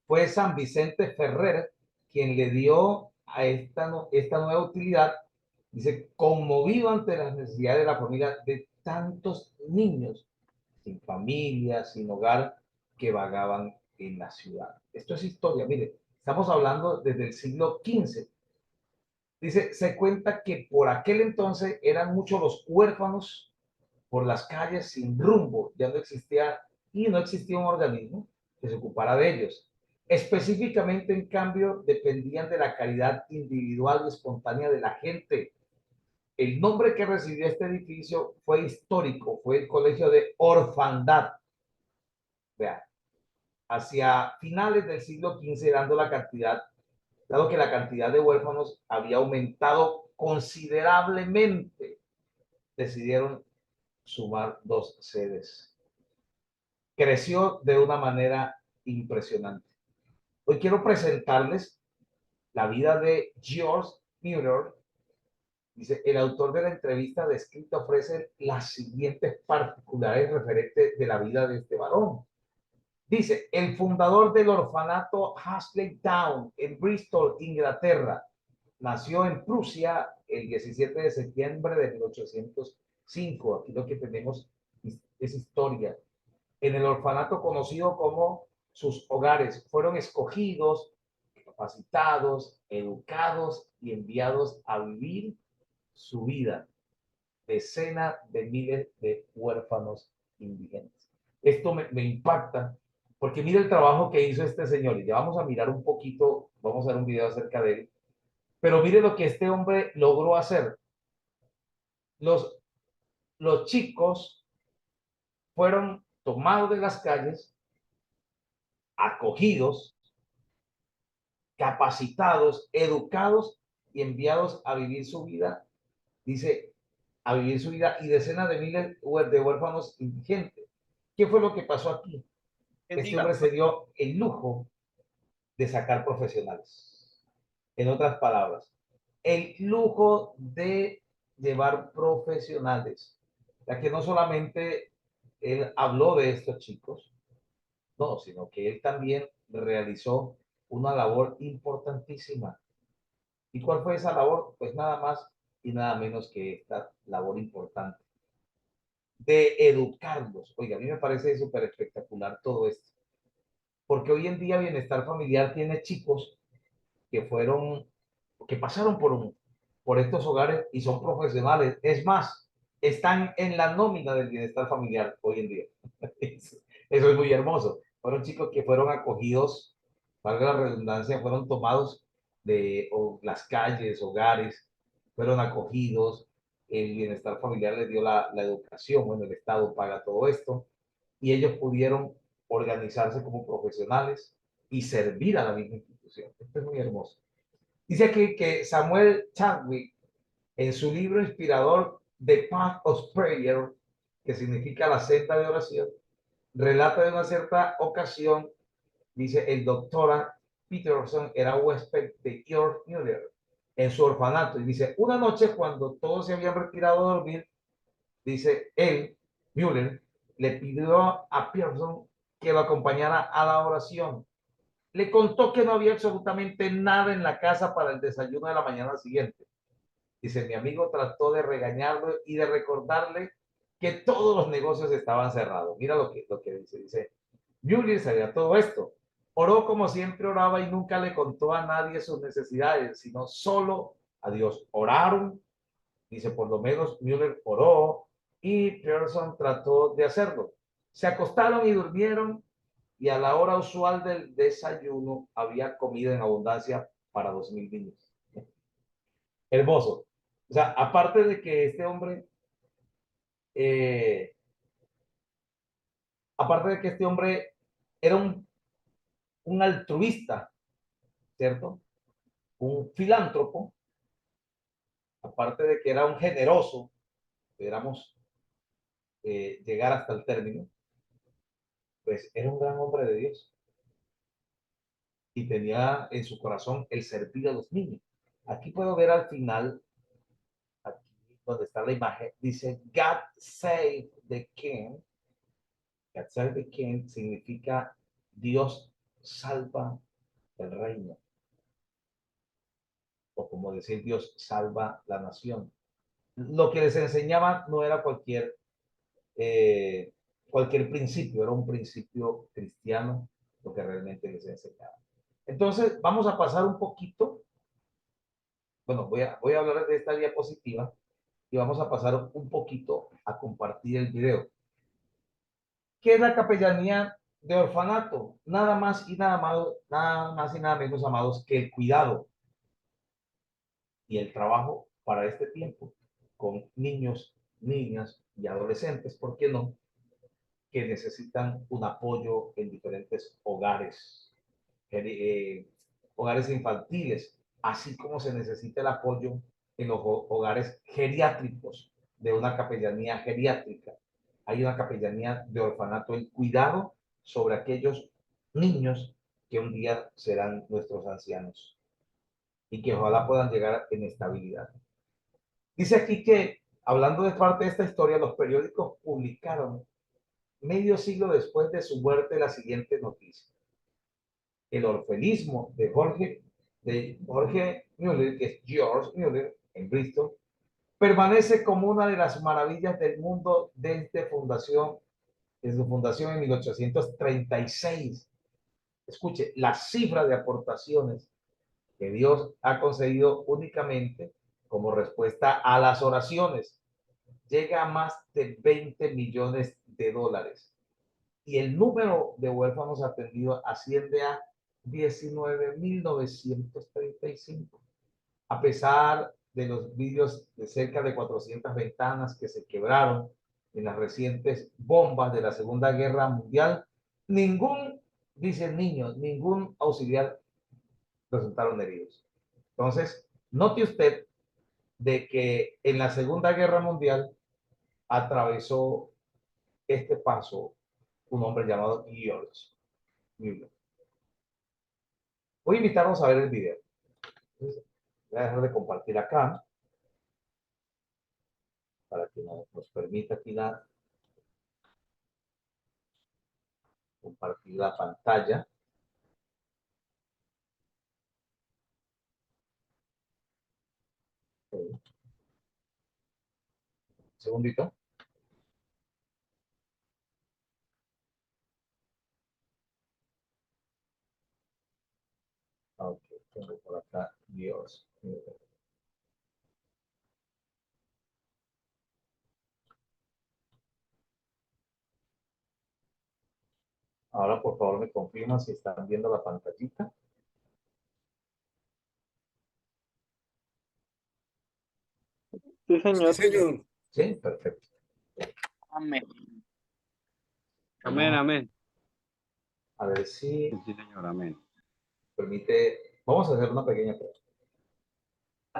fue San Vicente Ferrer quien le dio a esta nueva utilidad. Dice, conmovido ante las necesidades de la familia de tantos niños sin familia, sin hogar, que vagaban en la ciudad. Esto es historia, mire, estamos hablando desde el siglo XV. Dice, se cuenta que por aquel entonces eran muchos los huérfanos por las calles sin rumbo, ya no existía, y no existía un organismo que se ocupara de ellos. Específicamente, en cambio, dependían de la caridad individual y espontánea de la gente. El nombre que recibió este edificio fue histórico, fue el Colegio de Orfandad. Vean, hacia finales del siglo XV, dado que la cantidad de huérfanos había aumentado considerablemente, decidieron sumar dos sedes. Creció de una manera impresionante. Hoy quiero presentarles la vida de George Mueller. Dice, el autor de la entrevista descrita ofrece las siguientes particulares referentes de la vida de este varón. Dice, el fundador del orfanato Hasley Down en Bristol, Inglaterra, nació en Prusia el 17 de septiembre de 1805. Aquí lo que tenemos es historia. En el orfanato conocido como sus hogares, fueron escogidos, capacitados, educados y enviados a vivir su vida. Decenas de miles de huérfanos indigentes. Esto me impacta porque mire el trabajo que hizo este señor, y ya vamos a mirar un poquito, vamos a ver un video acerca de él, pero mire lo que este hombre logró hacer. Los, los chicos fueron tomados de las calles, acogidos, capacitados, educados y enviados a vivir su vida, dice, a vivir su vida, y decenas de miles de huérfanos indigentes. ¿Qué fue lo que pasó aquí? Este hombre se dio el lujo de sacar profesionales. En otras palabras, el lujo de llevar profesionales, ya que no solamente él habló de estos chicos, no, sino que él también realizó una labor importantísima. ¿Y cuál fue esa labor? Pues nada más y nada menos que esta labor importante de educarlos. Oiga, a mí me parece súper espectacular todo esto, porque hoy en día Bienestar Familiar tiene chicos que fueron, que pasaron por estos hogares y son profesionales. Es más, están en la nómina del Bienestar Familiar hoy en día. Eso es muy hermoso. Fueron chicos que fueron acogidos, valga la redundancia, fueron tomados de las calles, hogares, fueron acogidos, el bienestar familiar les dio la educación, bueno, el Estado paga todo esto, y ellos pudieron organizarse como profesionales y servir a la misma institución. Esto es muy hermoso. Dice aquí que Samuel Chadwick, en su libro inspirador The Path of Prayer, que significa la senda de oración, relata de una cierta ocasión, dice, el doctora Peterson era huésped de George Mueller en su orfanato. Y dice, una noche cuando todos se habían retirado a dormir, dice, él, Mueller, le pidió a Peterson que lo acompañara a la oración. Le contó que no había absolutamente nada en la casa para el desayuno de la mañana siguiente. Dice, mi amigo trató de regañarlo y de recordarle que todos los negocios estaban cerrados. Mira lo que dice. Dice, Julius sabía todo esto. Oró como siempre oraba y nunca le contó a nadie sus necesidades, sino solo a Dios. Oraron, dice, por lo menos Mueller oró y Pearson trató de hacerlo. Se acostaron y durmieron y a la hora usual del desayuno había comida en abundancia para 2000 niños. Hermoso. O sea, aparte de que este hombre, eh, aparte de que este hombre era un altruista, ¿cierto? Un filántropo, aparte de que era un generoso, pudiéramos llegar hasta el término, pues era un gran hombre de Dios y tenía en su corazón el servir a los niños. Aquí puedo ver al final, aquí donde está la imagen, dice God save the king. God save the king significa Dios salva el reino, o como decir Dios salva la nación. Lo que les enseñaba no era cualquier principio, era un principio cristiano lo que realmente les enseñaba. Entonces, vamos a pasar un poquito, bueno, voy a hablar de esta diapositiva y vamos a pasar un poquito a compartir el video. ¿Qué es la capellanía de orfanato? Nada más y nada menos, amados, que el cuidado y el trabajo para este tiempo con niños, niñas y adolescentes, ¿por qué no? Que necesitan un apoyo en diferentes hogares, hogares infantiles, así como se necesita el apoyo en los hogares geriátricos de una capellanía geriátrica. Hay una capellanía de orfanato, el cuidado sobre aquellos niños que un día serán nuestros ancianos y que ojalá puedan llegar en estabilidad. Dice aquí que, hablando de parte de esta historia, los periódicos publicaron medio siglo después de su muerte la siguiente noticia. El orfelismo de Jorge Mueller, que es George Mueller, en Bristol, permanece como una de las maravillas del mundo desde su fundación en 1836. Escuche, la cifra de aportaciones que Dios ha concedido únicamente como respuesta a las oraciones llega a más de 20 millones de dólares. Y el número de huérfanos atendidos asciende a 19.935. A pesar de los vídeos de cerca de 400 ventanas que se quebraron en las recientes bombas de la Segunda Guerra Mundial, dicen niños, ningún auxiliar resultaron heridos. Entonces, note usted de que en la Segunda Guerra Mundial atravesó este paso un hombre llamado George Mueller. Voy a invitarnos a ver el video. Entonces, voy a dejar de compartir acá para que nos permita aquí compartir la pantalla. Un segundito. Ok, tengo por acá Dios. Ahora, por favor, me confirman si están viendo la pantallita. Sí, Sí, señor. señor. Sí, perfecto. Amén. Amén, amén. A ver si Sí, señor, amén. permite. Vamos a hacer una pequeña prueba.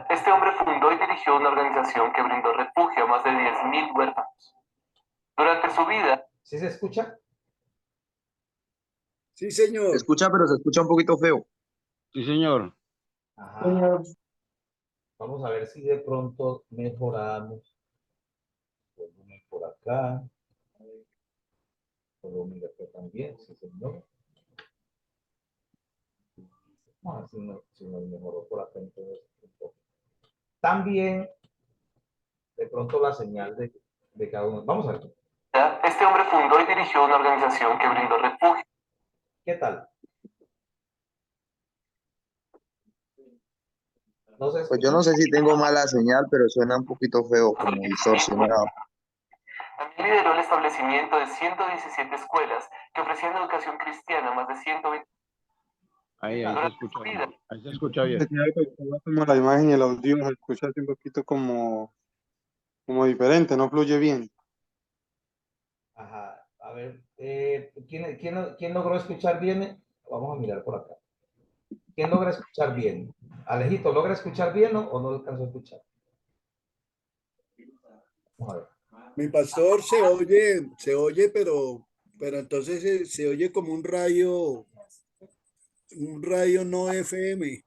Este hombre fundó y dirigió una organización que brindó refugio a más de 10.000 huérfanos. Durante su vida, ¿Sí se escucha? Sí, Se señor. escucha, pero se escucha un poquito feo. Sí, señor. Ajá. Vamos a ver si de pronto mejoramos. Volumen por acá. Volumen acá también, sí, señor. Vamos a ver si nos mejoró por acá entonces un poco. También, de pronto la señal de cada uno. Vamos a ver. este hombre fundó y dirigió una organización que brindó refugio. ¿Qué tal? No sé. Pues yo no sé si tengo mala señal, pero suena un poquito feo, como distorsionado. También lideró el establecimiento de 117 escuelas que ofrecían educación cristiana a más de 120. Ahí se escucha bien. Ahí se escucha bien. Como la imagen y el audio se escucha así un poquito como diferente, no fluye bien. Ajá. A ver, ¿quién logró escuchar bien? Vamos a mirar por acá. ¿Quién logra escuchar bien? Alejito, ¿logra escuchar bien o no alcanzó a escuchar? Vamos a ver. Mi pastor se oye, pero entonces se oye como un rayo no FM.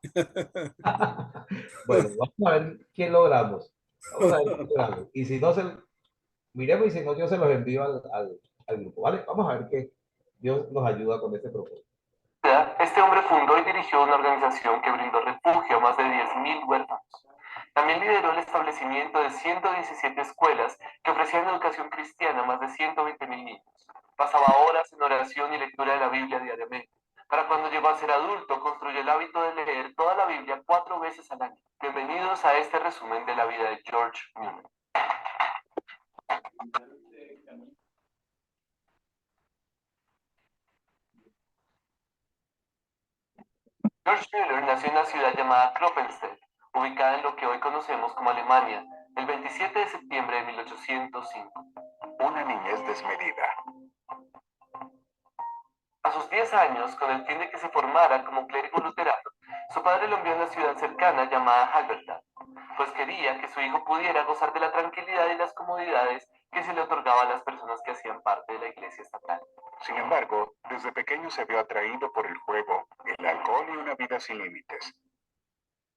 Bueno, vamos a ver qué logramos. Vamos a ver qué logramos. Y si no, miremos y si no, yo se los envío al grupo, ¿vale? Vamos a ver que Dios nos ayuda con este propósito. Este hombre fundó y dirigió una organización que brindó refugio a más de 10.000 huérfanos. También lideró el establecimiento de 117 escuelas que ofrecían educación cristiana a más de 120.000 niños. Pasaba horas en oración y lectura de la Biblia diariamente. Para cuando llegó a ser adulto, construyó el hábito de leer toda la Biblia 4 veces al año. Bienvenidos a este resumen de la vida de George Mueller. George Mueller nació en una ciudad llamada Kroppenstedt, ubicada en lo que hoy conocemos como Alemania, el 27 de septiembre de 1805. Una niñez desmedida. A sus 10 años, con el fin de que se formara como clérigo luterano, su padre lo envió a una ciudad cercana llamada Halberstadt, pues quería que su hijo pudiera gozar de la tranquilidad y las comodidades que se le otorgaba a las personas que hacían parte de la iglesia estatal. Sin embargo, desde pequeño se vio atraído por el juego, el alcohol y una vida sin límites.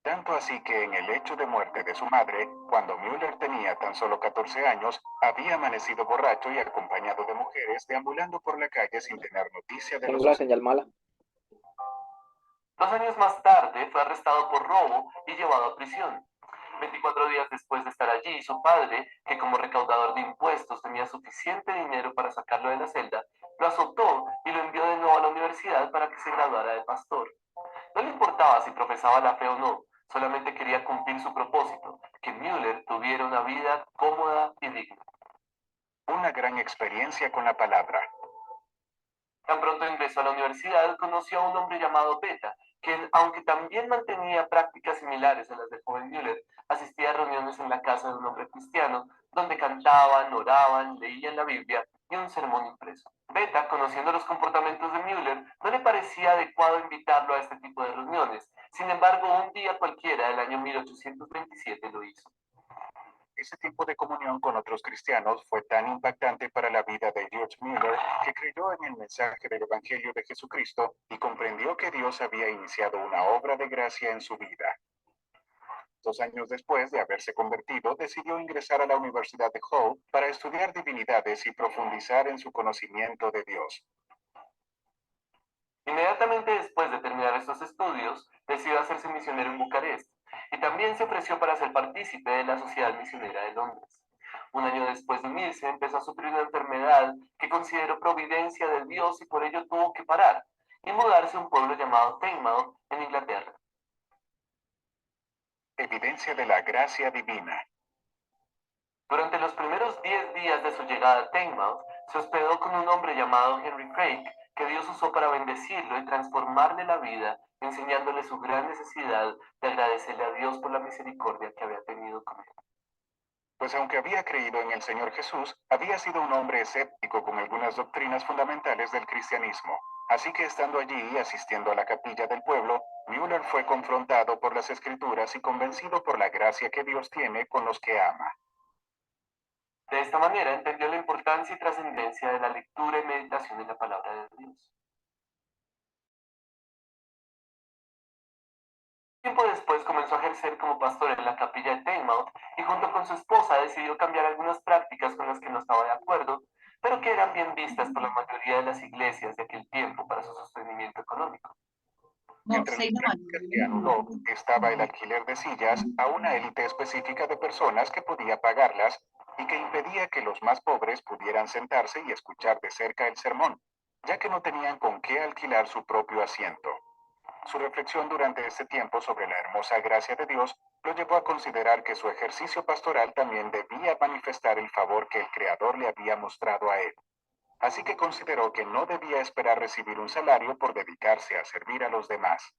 Tanto así que en el lecho de muerte de su madre, cuando Müller tenía tan solo 14 años, había amanecido borracho y acompañado de mujeres deambulando por la calle sin tener noticia de Tengo los la señal mala. 2 años más tarde fue arrestado por robo y llevado a prisión. 24 días después de estar allí, su padre, que como recaudador de impuestos tenía suficiente dinero para sacarlo de la celda, lo azotó y lo envió de nuevo a la universidad para que se graduara de pastor. No le importaba si profesaba la fe o no, solamente quería cumplir su propósito, que Müller tuviera una vida cómoda y digna. Una gran experiencia con la palabra. Tan pronto ingresó a la universidad, conoció a un hombre llamado Beta, quien, aunque también mantenía prácticas similares a las del joven Müller, asistía a reuniones en la casa de un hombre cristiano, donde cantaban, oraban, leían la Biblia y un sermón impreso. Beta, conociendo los comportamientos de Müller, no le parecía adecuado invitarlo a este tipo de reuniones. Sin embargo, un día cualquiera del año 1827 lo hizo. Ese tipo de comunión con otros cristianos fue tan impactante para la vida de George Mueller que creyó en el mensaje del Evangelio de Jesucristo y comprendió que Dios había iniciado una obra de gracia en su vida. 2 años después de haberse convertido, decidió ingresar a la Universidad de Hull para estudiar divinidades y profundizar en su conocimiento de Dios. Inmediatamente después de terminar estos estudios, decidió hacerse misionero en Bucarest y también se ofreció para ser partícipe de la Sociedad Misionera de Londres. Un año después de unirse, empezó a sufrir una enfermedad que consideró providencia de Dios y por ello tuvo que parar y mudarse a un pueblo llamado Teignmouth en Inglaterra. Evidencia de la gracia divina. Durante los primeros 10 días de su llegada a Teignmouth, se hospedó con un hombre llamado Henry Craig, que Dios usó para bendecirlo y transformarle la vida, enseñándole su gran necesidad de agradecerle a Dios por la misericordia que había tenido con él. Pues aunque había creído en el Señor Jesús, había sido un hombre escéptico con algunas doctrinas fundamentales del cristianismo. Así que estando allí, asistiendo a la capilla del pueblo, Müller fue confrontado por las Escrituras y convencido por la gracia que Dios tiene con los que ama. De esta manera entendió la importancia y trascendencia de la lectura y meditación en la palabra de Dios. Tiempo después comenzó a ejercer como pastor en la capilla de Teignmouth y junto con su esposa decidió cambiar algunas prácticas con las que no estaba de acuerdo, pero que eran bien vistas por la mayoría de las iglesias de aquel tiempo para su sostenimiento económico. Entre las prácticas que anuló estaba el alquiler de sillas a una élite específica de personas que podía pagarlas y que impedía que los más pobres pudieran sentarse y escuchar de cerca el sermón, ya que no tenían con qué alquilar su propio asiento. Su reflexión durante este tiempo sobre la hermosa gracia de Dios lo llevó a considerar que su ejercicio pastoral también debía manifestar el favor que el Creador le había mostrado a él. Así que consideró que no debía esperar recibir un salario por dedicarse a servir a los demás.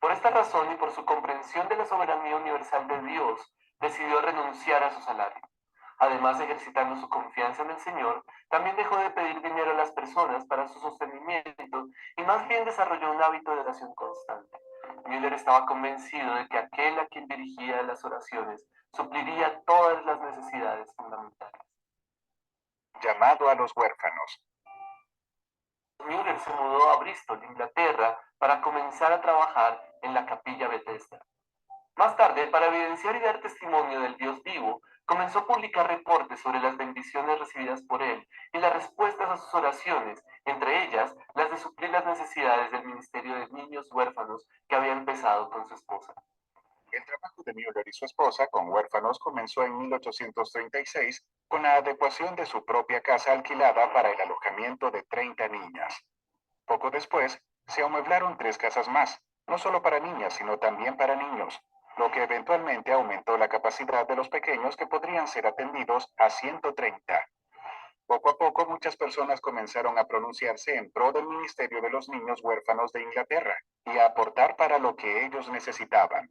Por esta razón y por su comprensión de la soberanía universal de Dios, decidió renunciar a su salario. Además, ejercitando su confianza en el Señor, también dejó de pedir dinero a las personas para su sostenimiento y más bien desarrolló un hábito de oración constante. Müller estaba convencido de que aquel a quien dirigía las oraciones supliría todas las necesidades fundamentales. Llamado a los huérfanos. Müller se mudó a Bristol, Inglaterra, para comenzar a trabajar en la capilla Bethesda. Más tarde, para evidenciar y dar testimonio del Dios vivo, comenzó a publicar reportes sobre las bendiciones recibidas por él y las respuestas a sus oraciones, entre ellas las de suplir las necesidades del ministerio de niños huérfanos que había empezado con su esposa. El trabajo de Müller y su esposa con huérfanos comenzó en 1836 con la adecuación de su propia casa alquilada para el alojamiento de 30 niñas. Poco después, se amueblaron 3 casas más, no solo para niñas, sino también para niños, lo que eventualmente aumentó la capacidad de los pequeños que podrían ser atendidos a 130. Poco a poco, muchas personas comenzaron a pronunciarse en pro del ministerio de los niños huérfanos de Inglaterra y a aportar para lo que ellos necesitaban.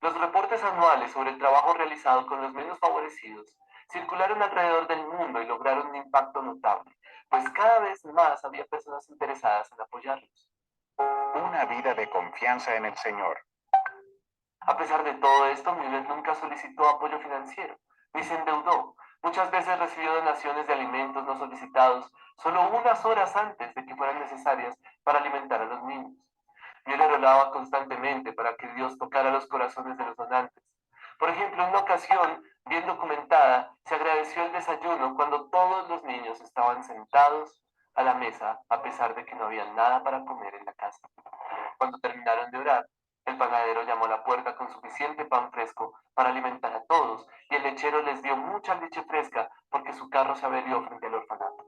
Los reportes anuales sobre el trabajo realizado con los menos favorecidos circularon alrededor del mundo y lograron un impacto notable, pues cada vez más había personas interesadas en apoyarlos. Una vida de confianza en el Señor. A pesar de todo esto, Müller nunca solicitó apoyo financiero, ni se endeudó. Muchas veces recibió donaciones de alimentos no solicitados solo unas horas antes de que fueran necesarias para alimentar a los niños. Müller oraba constantemente para que Dios tocara los corazones de los donantes. Por ejemplo, en una ocasión, bien documentada, se agradeció el desayuno cuando todos los niños estaban sentados a la mesa a pesar de que no había nada para comer en la casa. Cuando terminaron de orar, el panadero llamó a la puerta con suficiente pan fresco para alimentar a todos y el lechero les dio mucha leche fresca porque su carro se averió frente al orfanato.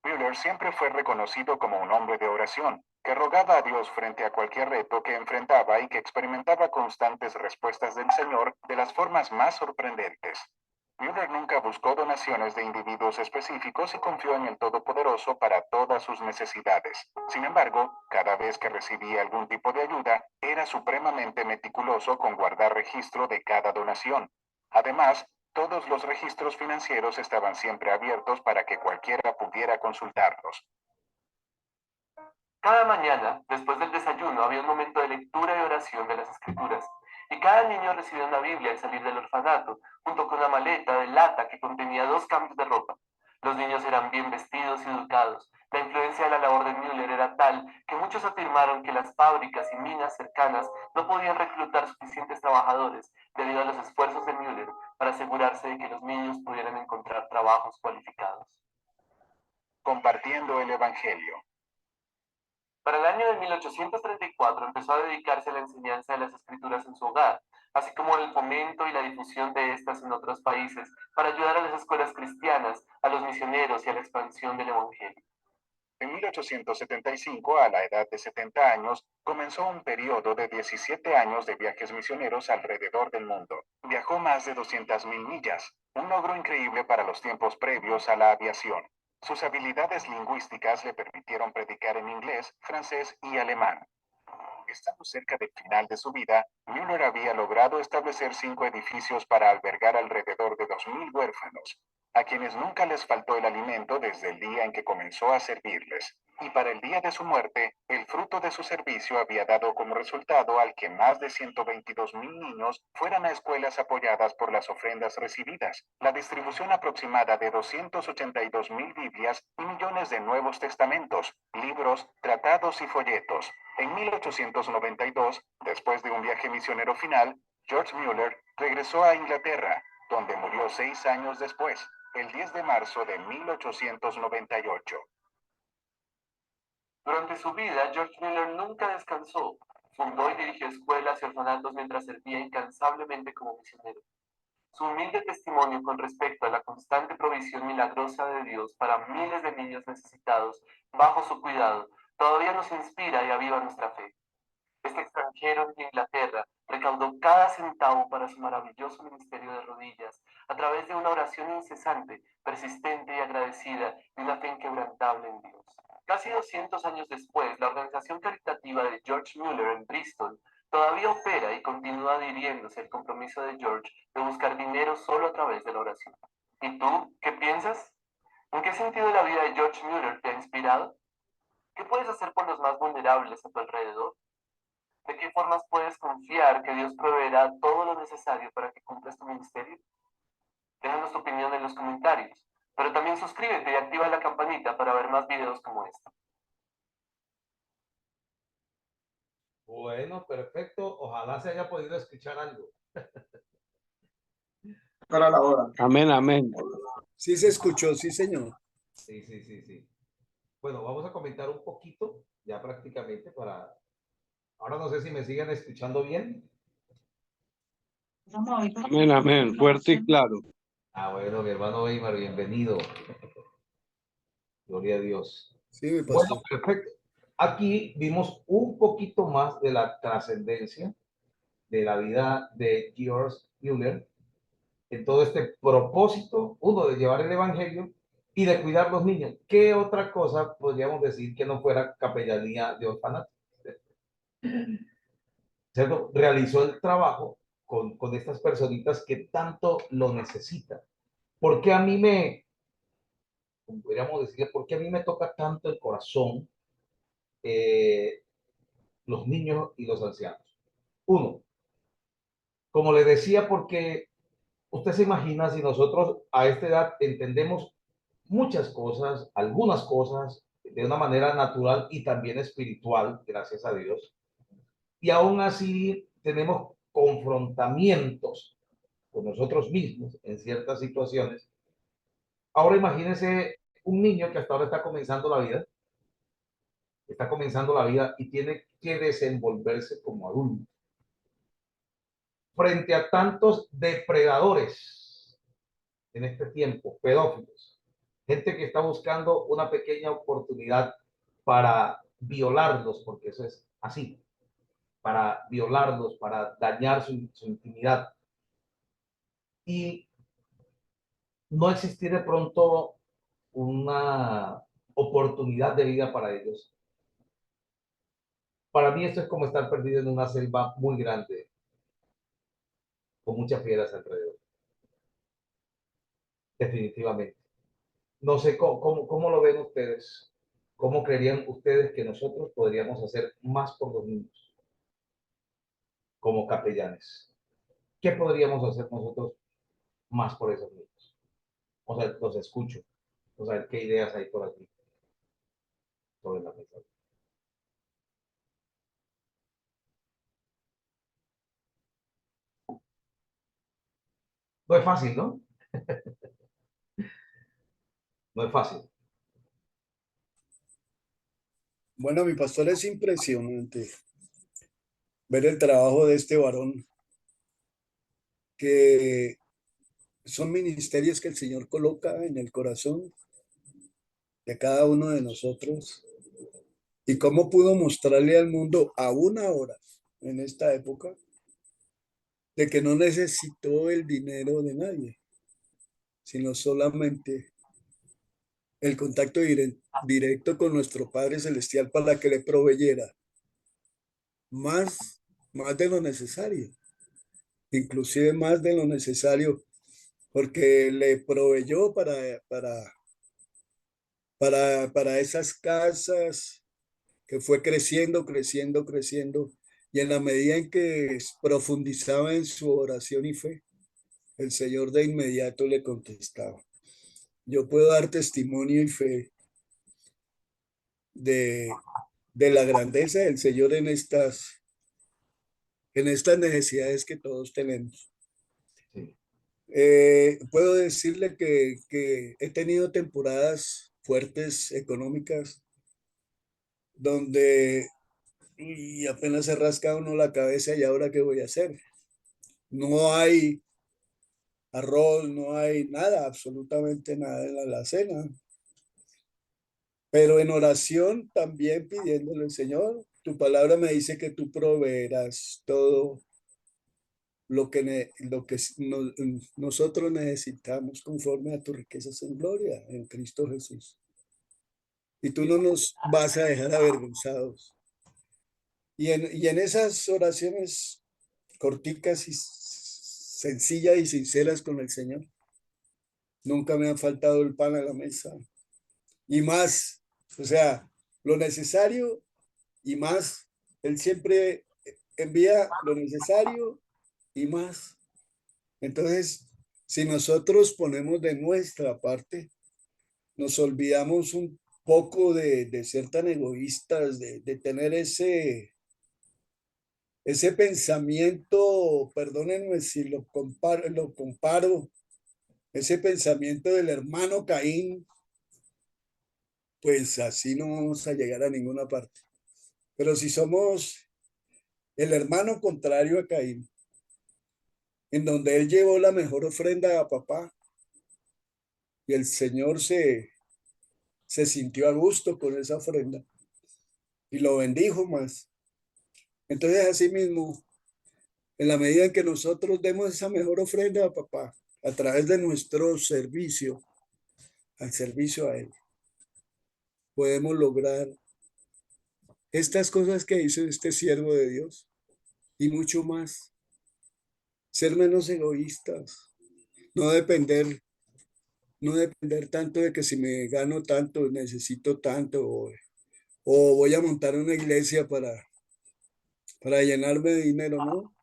Müller siempre fue reconocido como un hombre de oración, que rogaba a Dios frente a cualquier reto que enfrentaba y que experimentaba constantes respuestas del Señor de las formas más sorprendentes. Müller nunca buscó donaciones de individuos específicos y confió en el Todopoderoso para todas sus necesidades. Sin embargo, cada vez que recibía algún tipo de ayuda, era supremamente meticuloso con guardar registro de cada donación. Además, todos los registros financieros estaban siempre abiertos para que cualquiera pudiera consultarlos. Cada mañana, después del desayuno, había un momento de lectura y oración de las Escrituras, y cada niño recibía una Biblia al salir del orfanato, junto con una maleta de lata que contenía 2 cambios de ropa. Los niños eran bien vestidos y educados. La influencia de la labor de Müller era tal que muchos afirmaron que las fábricas y minas cercanas no podían reclutar suficientes trabajadores debido a los esfuerzos de Müller para asegurarse de que los niños pudieran encontrar trabajos cualificados. Compartiendo el Evangelio. Para el año de 1834 empezó a dedicarse a la enseñanza de las Escrituras en su hogar, así como el fomento y la difusión de estas en otros países para ayudar a las escuelas cristianas, a los misioneros y a la expansión del Evangelio. En 1875, a la edad de 70 años, comenzó un periodo de 17 años de viajes misioneros alrededor del mundo. Viajó más de 200.000 millas, un logro increíble para los tiempos previos a la aviación. Sus habilidades lingüísticas le permitieron predicar en inglés, francés y alemán. Estando cerca del final de su vida, Müller había logrado establecer 5 edificios para albergar alrededor de 2000 huérfanos, a quienes nunca les faltó el alimento desde el día en que comenzó a servirles. Y para el día de su muerte, el fruto de su servicio había dado como resultado al que más de 122.000 niños fueran a escuelas apoyadas por las ofrendas recibidas, la distribución aproximada de 282.000 Biblias y millones de Nuevos Testamentos, libros, tratados y folletos. En 1892, después de un viaje misionero final, George Müller regresó a Inglaterra, donde murió 6 años después, el 10 de marzo de 1898. Durante su vida, George Müller nunca descansó. Fundó y dirigió escuelas y orfanatos mientras servía incansablemente como misionero. Su humilde testimonio con respecto a la constante provisión milagrosa de Dios para miles de niños necesitados bajo su cuidado todavía nos inspira y aviva nuestra fe. Este extranjero en Inglaterra recaudó cada centavo para su maravilloso ministerio de rodillas a través de una oración incesante, persistente y agradecida y una fe inquebrantable en Dios. Casi 200 años después, la organización caritativa de George Müller en Bristol todavía opera y continúa adhiriéndose al compromiso de George de buscar dinero solo a través de la oración. ¿Y tú, qué piensas? ¿En qué sentido la vida de George Müller te ha inspirado? ¿Qué puedes hacer por los más vulnerables a tu alrededor? ¿De qué formas puedes confiar que Dios proveerá todo lo necesario para que cumplas tu ministerio? Déjanos tu opinión en los comentarios, pero también suscríbete y activa la campanita para ver más videos como este. Bueno, perfecto. Ojalá se haya podido escuchar algo. Para la hora. Amén, amén. Sí se escuchó, sí, señor. Sí, sí, sí, sí. Bueno, vamos a comentar un poquito, ya prácticamente para... Ahora no sé si me siguen escuchando bien. Amén, amén. Fuerte y claro. Ah, bueno, mi hermano Weimar, bienvenido. Gloria a Dios. Sí, mi Bueno, pastor. perfecto. Aquí vimos un poquito más de la trascendencia de la vida de George Müller en todo este propósito, uno, de llevar el evangelio y de cuidar los niños. ¿Qué otra cosa podríamos decir que no fuera capellanía de orfanato? ¿Cierto? Realizó el trabajo con estas personitas que tanto lo necesitan. ¿Por qué a mí podríamos decir, por qué a mí me toca tanto el corazón los niños y los ancianos? Uno, como le decía, porque usted se imagina si nosotros a esta edad entendemos muchas cosas, algunas cosas de una manera natural y también espiritual, gracias a Dios, y aún así tenemos confrontamientos con nosotros mismos en ciertas situaciones. Ahora imagínense un niño que hasta ahora está comenzando la vida y tiene que desenvolverse como adulto frente a tantos depredadores en este tiempo, pedófilos, gente que está buscando una pequeña oportunidad para violarlos, porque eso es así, para violarlos, para dañar su intimidad. Y no existir de pronto una oportunidad de vida para ellos. Para mí esto es como estar perdido en una selva muy grande, con muchas piedras alrededor. Definitivamente. No sé cómo lo ven ustedes. ¿Cómo creerían ustedes que nosotros podríamos hacer más por los niños como capellanes? ¿Qué podríamos hacer nosotros más por esos niños? O sea, los escucho. O sea, ¿qué ideas hay por aquí sobre la mesa? No es fácil, ¿no? No es fácil. Bueno, mi pastor, es impresionante ver el trabajo de este varón, que son ministerios que el Señor coloca en el corazón de cada uno de nosotros, y cómo pudo mostrarle al mundo aún ahora, en esta época, de que no necesitó el dinero de nadie, sino solamente el contacto directo con nuestro Padre Celestial para que le proveyera más, más de lo necesario, inclusive más de lo necesario, porque le proveyó para esas casas que fue creciendo, creciendo, creciendo, y en la medida en que profundizaba en su oración y fe, el Señor de inmediato le contestaba. Yo puedo dar testimonio y fe de, de la grandeza del Señor en estas necesidades que todos tenemos. Sí. Puedo decirle que he tenido temporadas fuertes económicas donde y apenas se rasca uno la cabeza y ahora qué voy a hacer. No hay arroz, no hay nada, absolutamente nada en la alacena. Pero en oración también pidiéndole, Señor, tu palabra me dice que tú proveerás todo lo que nosotros necesitamos conforme a tus riquezas en gloria en Cristo Jesús. Y tú no nos vas a dejar avergonzados. Y en esas oraciones corticas y sencillas y sinceras con el Señor, nunca me ha faltado el pan a la mesa. Y más, o sea, lo necesario y más. Él siempre envía lo necesario y más. Entonces, si nosotros ponemos de nuestra parte, nos olvidamos un poco de ser tan egoístas, de tener ese pensamiento, perdónenme si lo comparo, ese pensamiento del hermano Caín, pues así no vamos a llegar a ninguna parte. Pero si somos el hermano contrario a Caín, en donde él llevó la mejor ofrenda a papá y el Señor se sintió a gusto con esa ofrenda y lo bendijo más. Entonces, así mismo, en la medida en que nosotros demos esa mejor ofrenda a papá, a través de nuestro servicio, al servicio a él, podemos lograr estas cosas que hizo este siervo de Dios y mucho más. Ser menos egoístas, no depender tanto de que si me gano tanto, necesito tanto, o voy a montar una iglesia para llenarme de dinero, ¿no?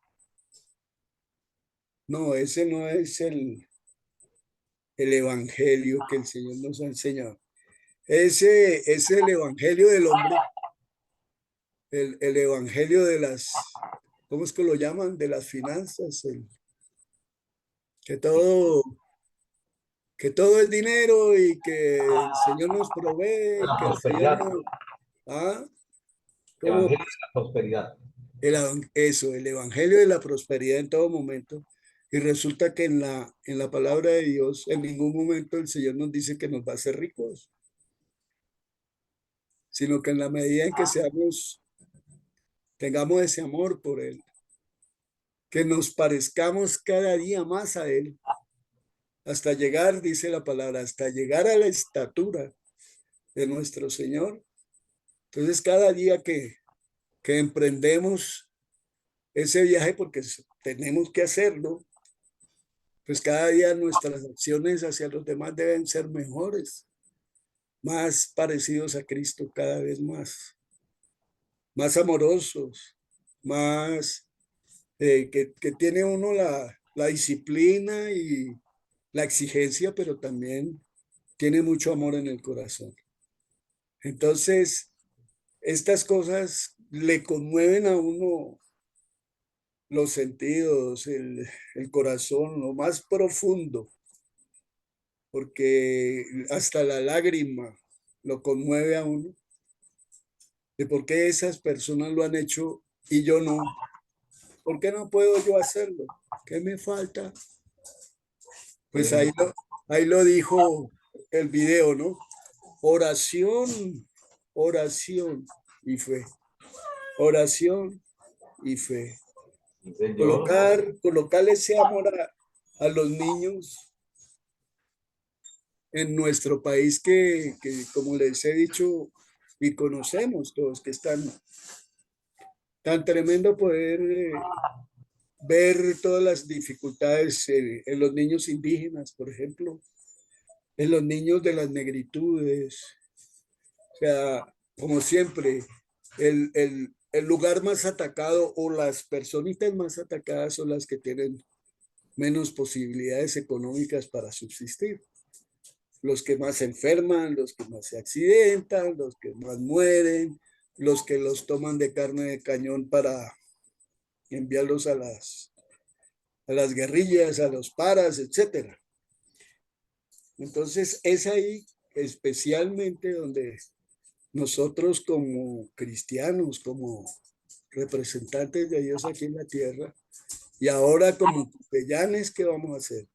No, ese no es el evangelio que el Señor nos ha enseñado. Ese es el evangelio del hombre, el evangelio de ¿cómo es que lo llaman? De las finanzas, que todo es dinero y que el Señor nos provee, La que el Señor prosperidad. nos... ¿Ah? ¿Cómo? Evangelio de la prosperidad. El evangelio de la prosperidad en todo momento. Y resulta que en la palabra de Dios, en ningún momento el Señor nos dice que nos va a hacer ricos, sino que en la medida en que tengamos ese amor por Él, que nos parezcamos cada día más a Él, hasta llegar, dice la palabra, hasta llegar a la estatura de nuestro Señor. Entonces, cada día que emprendemos ese viaje, porque tenemos que hacerlo, pues cada día nuestras acciones hacia los demás deben ser mejores, más parecidos a Cristo cada vez más amorosos, más que tiene uno la disciplina y la exigencia, pero también tiene mucho amor en el corazón. Entonces, estas cosas le conmueven a uno los sentidos, el corazón, lo más profundo, porque hasta la lágrima lo conmueve a uno, de por qué esas personas lo han hecho y yo no. ¿Por qué no puedo yo hacerlo? ¿Qué me falta? Pues ahí lo dijo el video, ¿no? Oración, oración y fe. Oración y fe. Colocar ese amor a los niños en nuestro país que como les he dicho y conocemos todos, que es tan tremendo poder ver todas las dificultades en los niños indígenas, por ejemplo, en los niños de las negritudes. O sea, como siempre, el lugar más atacado o las personitas más atacadas son las que tienen menos posibilidades económicas para subsistir. Los que más se enferman, los que más se accidentan, los que más mueren, los que los toman de carne de cañón para enviarlos a las guerrillas, a los paras, etcétera. Entonces es ahí especialmente donde nosotros como cristianos, como representantes de Dios aquí en la tierra, y ahora como capellanes, ¿qué vamos a hacer?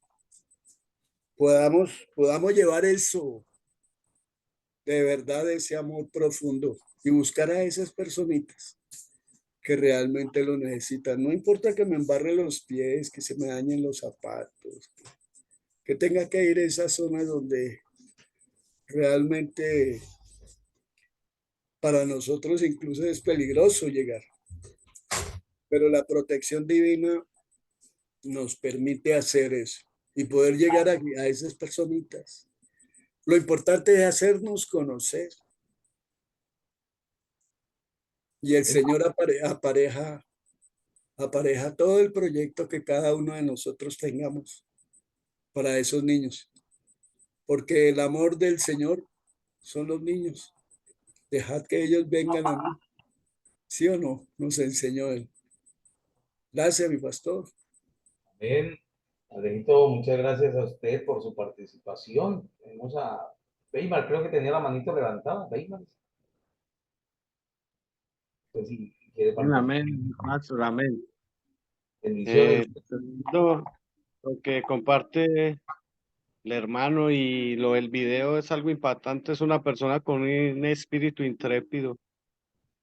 Podamos llevar eso, de verdad, ese amor profundo y buscar a esas personitas que realmente lo necesitan. No importa que me embarre los pies, que se me dañen los zapatos, que tenga que ir a esa zona donde realmente para nosotros incluso es peligroso llegar, pero la protección divina nos permite hacer eso y poder llegar a esas personitas. Lo importante es hacernos conocer y el Señor apareja todo el proyecto que cada uno de nosotros tengamos para esos niños, porque el amor del Señor son los niños. Dejad que ellos vengan a mí. ¿Sí o no? Nos enseñó él. Gracias, mi pastor. Amén. Alejito, muchas gracias a usted por su participación. Tenemos a Weimar, creo que tenía la manito levantada. Weimar. Pues si quiere participar. Amén, Pastor, amén. Bendiciones. Lo que comparte el hermano y lo del video es algo impactante, es una persona con un espíritu intrépido,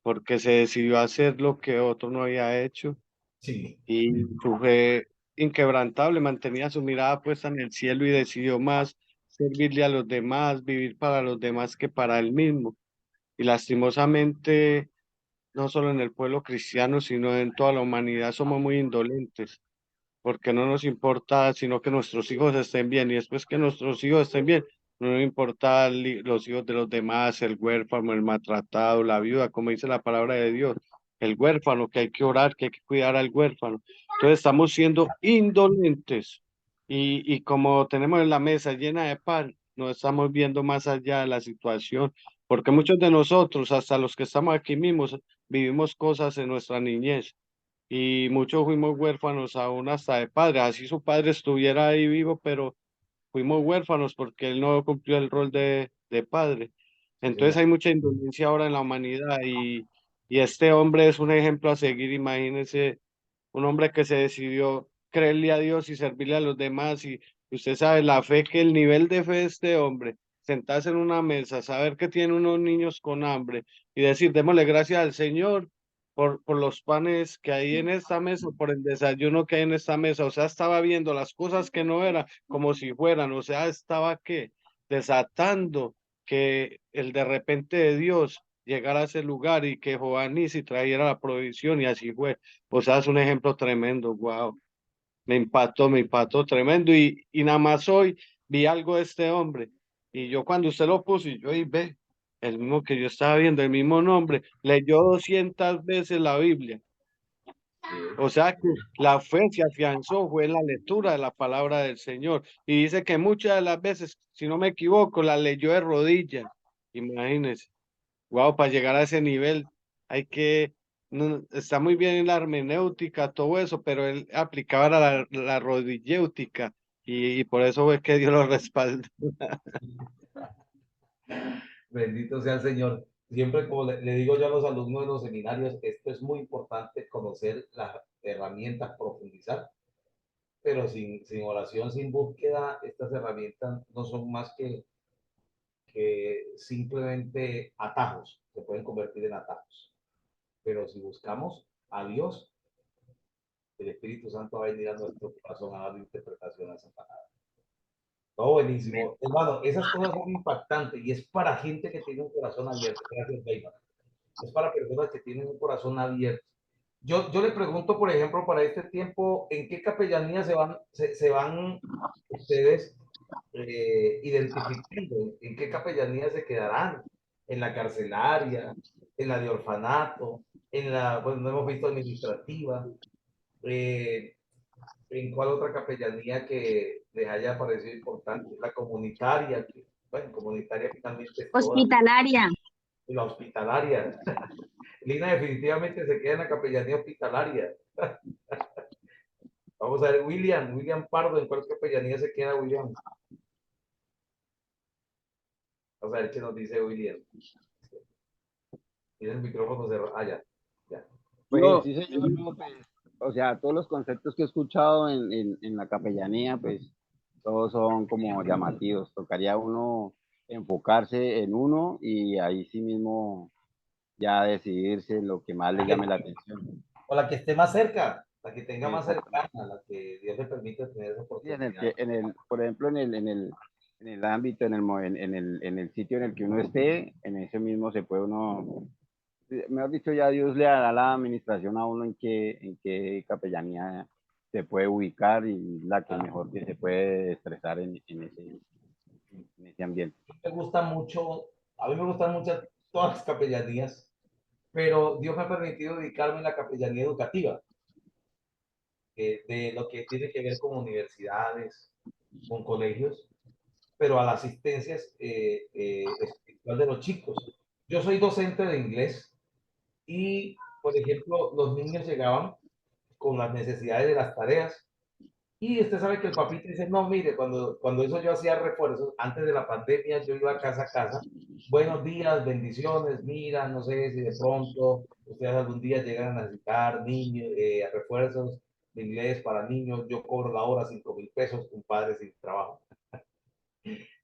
porque se decidió a hacer lo que otro no había hecho Sí. y su fe inquebrantable, mantenía su mirada puesta en el cielo y decidió más servirle a los demás, vivir para los demás que para él mismo. Y lastimosamente, no solo en el pueblo cristiano, sino en toda la humanidad somos muy indolentes, porque no nos importa sino que nuestros hijos estén bien, y después que nuestros hijos estén bien, no nos importa los hijos de los demás, el huérfano, el maltratado, la viuda, como dice la palabra de Dios, el huérfano, que hay que orar, que hay que cuidar al huérfano. Entonces estamos siendo indolentes, y como tenemos en la mesa llena de pan, no estamos viendo más allá de la situación, porque muchos de nosotros, hasta los que estamos aquí mismos, vivimos cosas en nuestra niñez y muchos fuimos huérfanos aún hasta de padre, así su padre estuviera ahí vivo, pero fuimos huérfanos porque él no cumplió el rol de padre. Entonces hay mucha indolencia ahora en la humanidad y este hombre es un ejemplo a seguir, imagínense, un hombre que se decidió creerle a Dios y servirle a los demás y usted sabe la fe que el nivel de fe de este hombre, sentarse en una mesa, saber que tiene unos niños con hambre y decir, démosle gracias al Señor por los panes que hay en esta mesa, por el desayuno que hay en esta mesa, o sea, estaba viendo las cosas que no eran como si fueran, o sea, estaba que desatando que el de repente de Dios llegara a ese lugar y que Jehová Nisi trajera la provisión y así fue. O sea, es un ejemplo tremendo, wow. Me impactó tremendo y nada más hoy vi algo de este hombre y yo cuando usted lo puso y yo ahí ve, el mismo que yo estaba viendo, el mismo nombre, leyó 200 veces la Biblia. O sea que la fe se afianzó, fue la lectura de la palabra del Señor. Y dice que muchas de las veces, si no me equivoco, la leyó de rodillas. Imagínense. Wow, para llegar a ese nivel hay que, no, está muy bien en la hermenéutica, todo eso, pero él aplicaba la rodilléutica y por eso fue que Dios lo respaldó. Bendito sea el Señor. Siempre, como le digo yo a los alumnos de los seminarios, esto es muy importante, conocer las herramientas, profundizar, pero sin oración, sin búsqueda, estas herramientas no son más que simplemente atajos, se pueden convertir en atajos. Pero si buscamos a Dios, el Espíritu Santo va a venir a nuestro corazón a dar interpretación a esa palabra. No, buenísimo. Hermano, esas cosas son impactantes y es para gente que tiene un corazón abierto. Gracias, Weimar. Es para personas que tienen un corazón abierto. Yo le pregunto, por ejemplo, para este tiempo, ¿en qué capellanía se van ustedes identificando? ¿En qué capellanía se quedarán? ¿En la carcelaria? ¿En la de orfanato? ¿En la, bueno, no hemos visto administrativa? Eh, ¿En cuál otra capellanía que les haya parecido importante? La comunitaria, que, bueno, comunitaria finalmente es toda. Hospitalaria. Y la hospitalaria. Lina definitivamente se queda en la capellanía hospitalaria. Vamos a ver, William Pardo, ¿en cuál capellanía se queda William? Vamos a ver qué nos dice William. Tiene el micrófono cerrado. Ah, ya. Pues sí, señor, no, pues, o sea, todos los conceptos que he escuchado en la capellanía, pues todos son como llamativos. Tocaría uno enfocarse en uno y ahí sí mismo ya decidirse lo que más le llame la atención. O la que esté más cerca, la que tenga más Exacto. cercana, la que Dios le permita tener esa Sí, oportunidad. por ejemplo, en el ámbito, en el sitio en el que uno esté, en ese mismo se puede uno, mejor dicho, ya Dios le dará la administración a uno en qué capellanía se puede ubicar y la que mejor que se puede expresar en ese ambiente. Me gusta mucho, a mí me gustan mucho todas las capellanías, pero Dios me ha permitido dedicarme a la capellanía educativa, de lo que tiene que ver con universidades, con colegios, pero a las asistencias espiritual de los chicos. Yo soy docente de inglés y, por ejemplo, los niños llegaban con las necesidades de las tareas y usted sabe que el papito dice, no, mire, cuando eso yo hacía refuerzos, antes de la pandemia, yo iba casa a casa, buenos días, bendiciones, mira, no sé si de pronto ustedes algún día llegan a necesitar niños, refuerzos de inglés para niños, yo cobro la hora 5.000 pesos, un padre sin trabajo.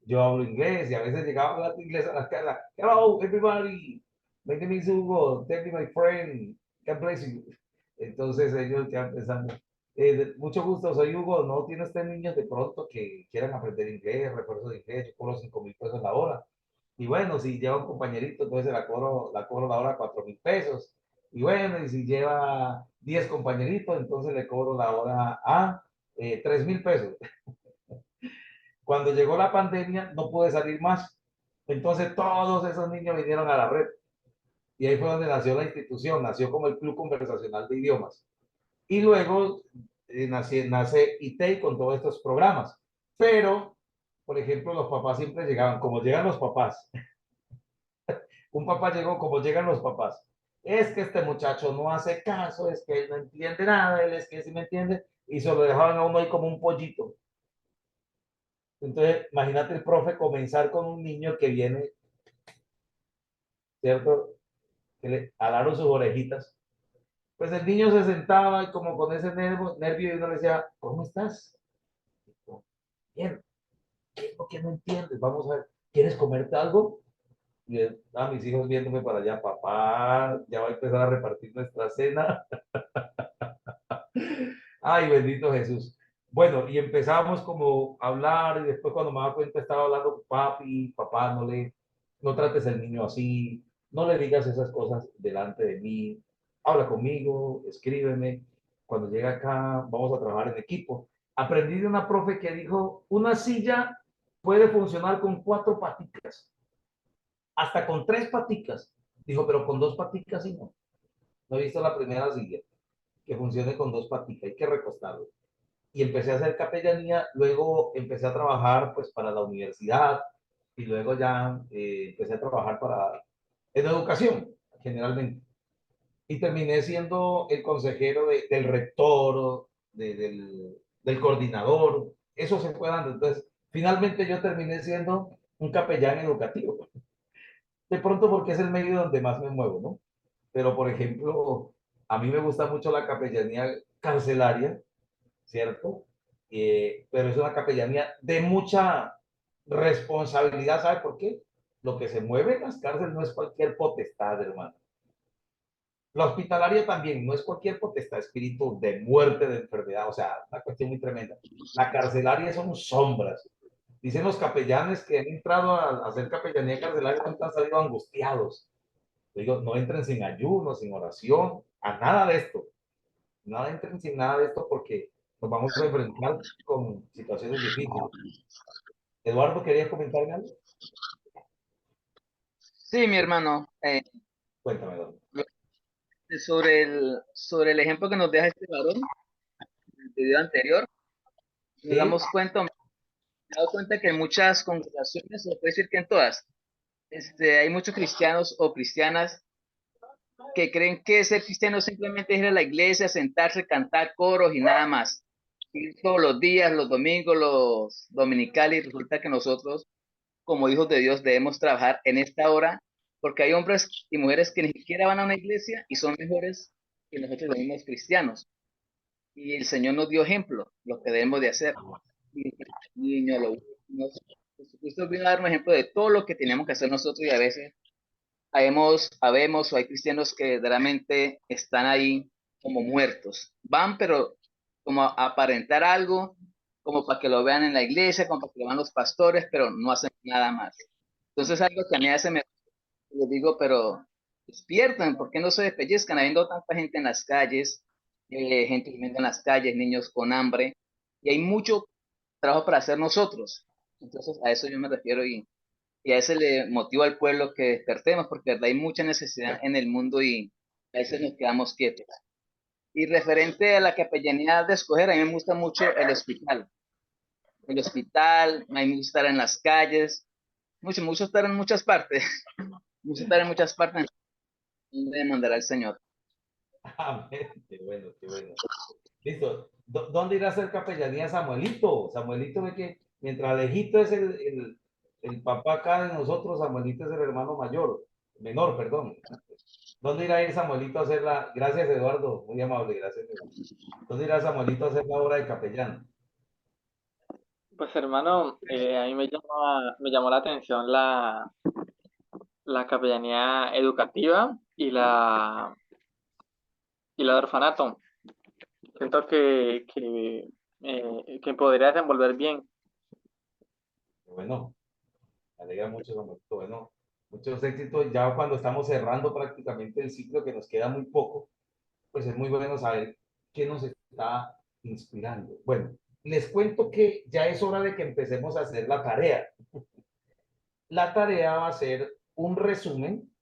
Yo hablo inglés y a veces llegaba hablando inglés a la casa. Hello, everybody. My name is Hugo. Tell me, my friend. God bless you. Entonces ellos ya pensando, mucho gusto, soy Hugo. ¿No tiene usted niños de pronto que quieran aprender inglés, refuerzo de inglés? Yo cobro 5.000 pesos la hora. Y bueno, si lleva un compañerito, entonces la cobro la hora 4.000 pesos. Y bueno, y si lleva 10 compañeritos, entonces le cobro la hora a 3.000 pesos. Cuando llegó la pandemia, no pude salir más. Entonces todos esos niños vinieron a la red. Y ahí fue donde nació la institución, nació como el Club Conversacional de Idiomas. Y luego nace ITEI con todos estos programas. Pero, por ejemplo, los papás siempre llegaban, como llegan los papás. Un papá llegó como llegan los papás. Es que este muchacho no hace caso, es que él no entiende nada, él es que sí me entiende, y se lo dejaban a uno ahí como un pollito. Entonces, imagínate el profe comenzar con un niño que viene, ¿cierto? Que le alaron sus orejitas. Pues el niño se sentaba y como con ese nervio y uno le decía, ¿cómo estás? Bien, ¿qué es lo que no entiendes? Vamos a ver, ¿quieres comerte algo? Y mis hijos viéndome para allá, papá, ya va a empezar a repartir nuestra cena. Ay, bendito Jesús. Bueno, y empezamos como a hablar y después cuando me daba cuenta estaba hablando con papi, papá, no trates al niño así, no le digas esas cosas delante de mí, habla conmigo, escríbeme, cuando llegue acá vamos a trabajar en equipo. Aprendí de una profe que dijo, una silla puede funcionar con 4 paticas, hasta con 3 paticas. Dijo, pero con 2 paticas sí no. No he visto la primera silla que funcione con 2 paticas, hay que recostarlo. Y empecé a hacer capellanía, luego empecé a trabajar pues para la universidad y luego ya empecé a trabajar en educación generalmente. Y terminé siendo el consejero del rector, del coordinador, eso se fue dando. Entonces, finalmente yo terminé siendo un capellán educativo. De pronto porque es el medio donde más me muevo, ¿no? Pero, por ejemplo, a mí me gusta mucho la capellanía carcelaria, ¿cierto? Pero es una capellanía de mucha responsabilidad, ¿sabe por qué? Lo que se mueve en las cárceles no es cualquier potestad, hermano. La hospitalaria también no es cualquier potestad, espíritu de muerte, de enfermedad, o sea, una cuestión muy tremenda. La carcelaria son sombras, Dicen los capellanes que han entrado a hacer capellanía carcelaria han salido angustiados. Digo, no entren sin ayuno, sin oración, a nada de esto. No entren sin nada de esto porque nos vamos a enfrentar con situaciones difíciles. Eduardo, ¿querías comentarme algo? Sí, mi hermano, Cuéntame, Eduardo. sobre el ejemplo que nos deja este varón en el video anterior, nos Sí, damos cuenta, me he dado cuenta que en muchas congregaciones, se puede decir que en todas, hay muchos cristianos o cristianas que creen que ser cristiano simplemente es ir a la iglesia, sentarse, cantar coros y nada más. Ir todos los días, los domingos, los dominicales, y resulta que nosotros, como hijos de Dios, debemos trabajar en esta hora, porque hay hombres y mujeres que ni siquiera van a una iglesia y son mejores que nosotros los mismos cristianos. Y el Señor nos dio ejemplo, lo que debemos de hacer. Y los niños, los niños, Jesucristo vino a dar un ejemplo de todo lo que tenemos que hacer nosotros y a veces habemos o hay cristianos que realmente están ahí como muertos. Van, pero como a aparentar algo, como para que lo vean en la iglesia, como para que lo vean los pastores, pero no hacen nada más. Entonces algo que a mí hace me les digo, pero despiertan, ¿por qué no se despellezcan? Habiendo tanta gente en las calles, gente viviendo en las calles, niños con hambre, y hay mucho trabajo para hacer nosotros. Entonces a eso yo me refiero y a ese le motiva al pueblo que despertemos, porque de verdad hay mucha necesidad en el mundo y a veces nos quedamos quietos. Y referente a la capellanía de escoger, a mí me gusta mucho el hospital. El hospital, a mí me gusta estar en las calles, mucho estar en muchas partes, mucho estar en muchas partes donde mandará el Señor. amén. Qué bueno, qué bueno. Listo. ¿Dónde irá a hacer capellanía Samuelito? Samuelito ve que mientras Alejito es el papá acá de nosotros, Samuelito es el hermano mayor, menor, perdón. ¿Dónde irá a ir Samuelito a hacer la... Gracias, Eduardo, muy amable, gracias. Eduardo. ¿Dónde irá Samuelito a hacer la obra de capellán? Pues hermano, a mí me llamó la atención la capellanía educativa y la de orfanato. Siento que podría desenvolver bien. Bueno, me alegra mucho, Samuelito. Bueno, muchos éxitos. Ya cuando estamos cerrando prácticamente el ciclo, que nos queda muy poco, pues es muy bueno saber qué nos está inspirando. Bueno, les cuento que ya es hora de que empecemos a hacer la tarea. La tarea va a ser un resumen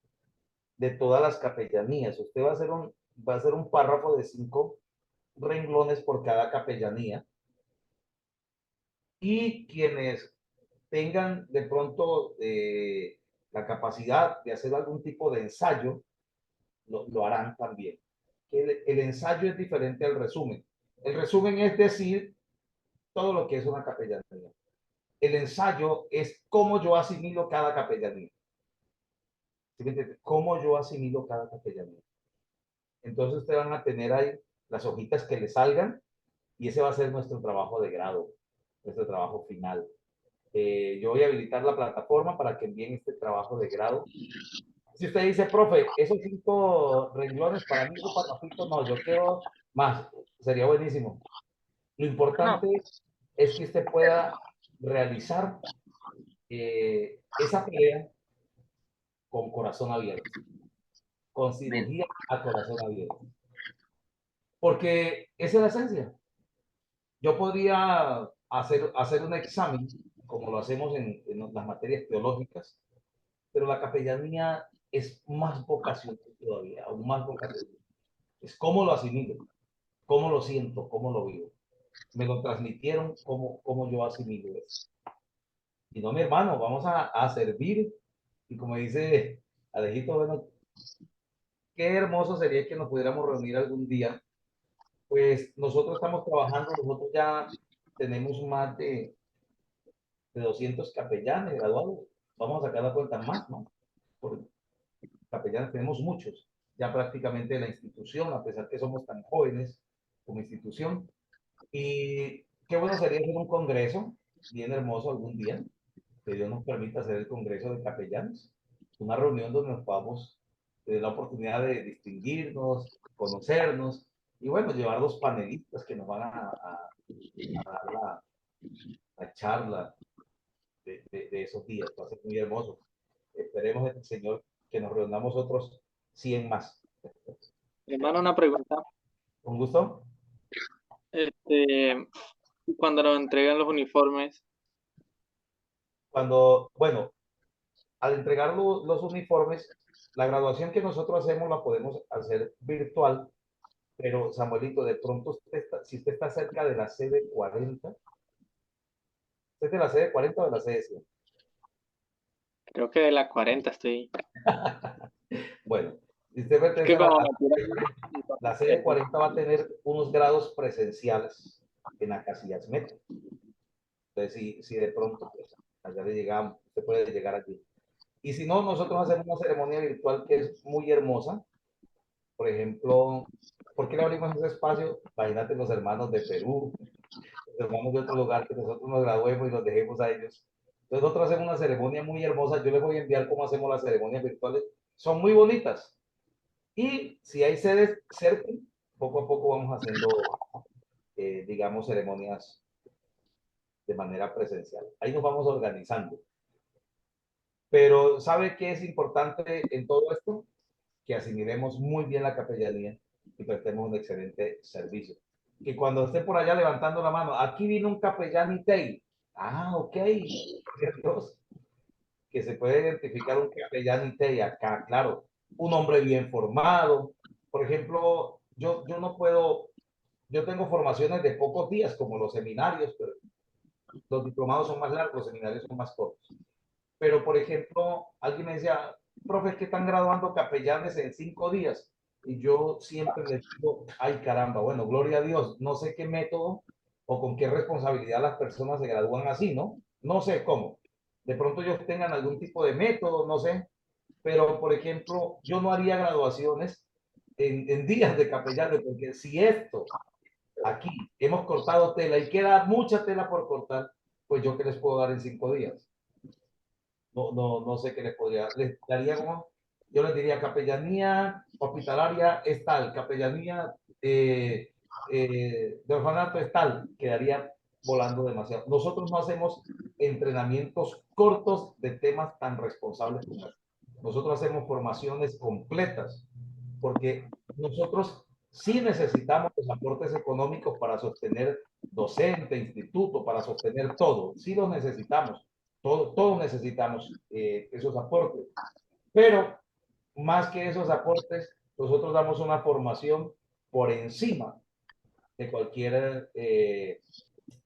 de todas las capellanías. Usted va a hacer un párrafo de 5 renglones por cada capellanía y quienes tengan de pronto la capacidad de hacer algún tipo de ensayo, lo harán también. El ensayo es diferente al resumen. El resumen es decir todo lo que es una capellanía. El ensayo es cómo yo asimilo cada capellanía. ¿Sí me entiende? Cómo yo asimilo cada capellanía. Entonces ustedes van a tener ahí las hojitas que le salgan y ese va a ser nuestro trabajo de grado, nuestro trabajo final. Yo voy a habilitar la plataforma para que envíen este trabajo de grado. Si usted dice, profe, esos 5 renglones para mí, un parrafito, no, yo quiero más, sería buenísimo. Lo No, importante es que usted pueda realizar esa tarea con corazón abierto, con amén. cirugía a corazón abierto. Porque esa es la esencia. Yo podría hacer un examen, como lo hacemos en las materias teológicas, pero la capellanía es más vocacional todavía, aún más vocacional. Es cómo lo asimilo, cómo lo siento, cómo lo vivo. Me lo transmitieron, cómo yo asimilo eso. Y no, mi hermano, vamos a servir. Y como dice Alejito, bueno, qué hermoso sería que nos pudiéramos reunir algún día. Pues nosotros estamos trabajando, nosotros ya tenemos más de 200 capellanes graduados. Vamos a sacar la cuenta más, ¿no? Por capellanes tenemos muchos, ya prácticamente de la institución, a pesar que somos tan jóvenes como institución. Y qué bueno sería hacer un congreso, bien hermoso algún día, que Dios nos permita hacer el congreso de capellanes, una reunión donde nos podamos tener la oportunidad de distinguirnos, conocernos y bueno, llevar los panelistas que nos van a dar la charla de esos días. Va a ser muy hermoso. Esperemos el Señor que nos reunamos otros 100 más. Hermano, una pregunta. ¿Con gusto? Cuando nos entregan los uniformes, Cuando, bueno, al entregar los uniformes, la graduación que nosotros hacemos la podemos hacer virtual, pero Samuelito, de pronto, si usted está cerca de la sede 40, ¿usted es de la sede 40 o de la sede 100? creo que de la 40 estoy. Bueno, si usted Es pertenece que a como la, me tiran, la sede 40 va a tener unos grados presenciales en la casillas metro. Entonces, si de pronto, pues, allá le llegamos, usted puede llegar allí. Y si no, nosotros hacemos una ceremonia virtual que es muy hermosa. Por ejemplo, ¿por qué le abrimos ese espacio? Imagínate los hermanos de Perú, los hermanos de otro lugar, que nosotros nos graduemos y los dejemos a ellos. Entonces nosotros hacemos una ceremonia muy hermosa. Yo les voy a enviar cómo hacemos las ceremonias virtuales. Son muy bonitas. Y si hay sedes cerca, poco a poco vamos haciendo, digamos, ceremonias de manera presencial. Ahí nos vamos organizando. Pero ¿sabe qué es importante en todo esto? Que asimilemos muy bien la capellanía y prestemos un excelente servicio. Que cuando esté por allá levantando la mano, aquí vino un capellán y Tei. Ah, ok. Que se puede identificar un capellán y Tei acá, claro. Un hombre bien formado. Por ejemplo, yo no puedo, yo tengo formaciones de pocos días, como los seminarios, pero los diplomados son más largos, los seminarios son más cortos. Pero, por ejemplo, alguien me decía, profe, es que están graduando capellanes en 5 días. Y yo siempre les digo, ay caramba, bueno, gloria a Dios, no sé qué método o con qué responsabilidad las personas se gradúan así, ¿no? No sé cómo. De pronto ellos tengan algún tipo de método, no sé. Pero, por ejemplo, yo no haría graduaciones en días de capellanes, porque si esto aquí hemos cortado tela y queda mucha tela por cortar, pues yo qué les puedo dar en 5 días. No sé qué les podría, les daría como, yo les diría capellanía hospitalaria es tal, capellanía de orfanato es tal, quedaría volando demasiado. Nosotros no hacemos entrenamientos cortos de temas tan responsables como estos. Nosotros hacemos formaciones completas, porque nosotros sí necesitamos los aportes económicos para sostener docente, instituto, para sostener todo, sí los necesitamos. Todos necesitamos esos aportes, pero más que esos aportes, nosotros damos una formación por encima de cualquier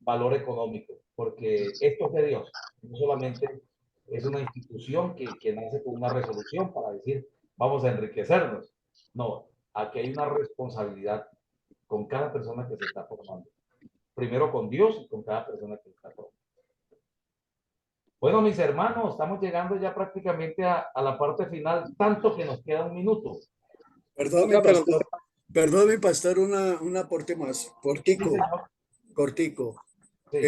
valor económico, porque esto es de Dios, no solamente es una institución que nace con una resolución para decir, vamos a enriquecernos. No, aquí hay una responsabilidad con cada persona que se está formando. Primero con Dios y con cada persona que se está formando. Bueno, mis hermanos, estamos llegando ya prácticamente a la parte final, tanto que nos queda un minuto. Perdón, mi otra pregunta. pastor. Perdón, mi pastor, un aporte más. Cortico, Sí, señor. cortico. Sí.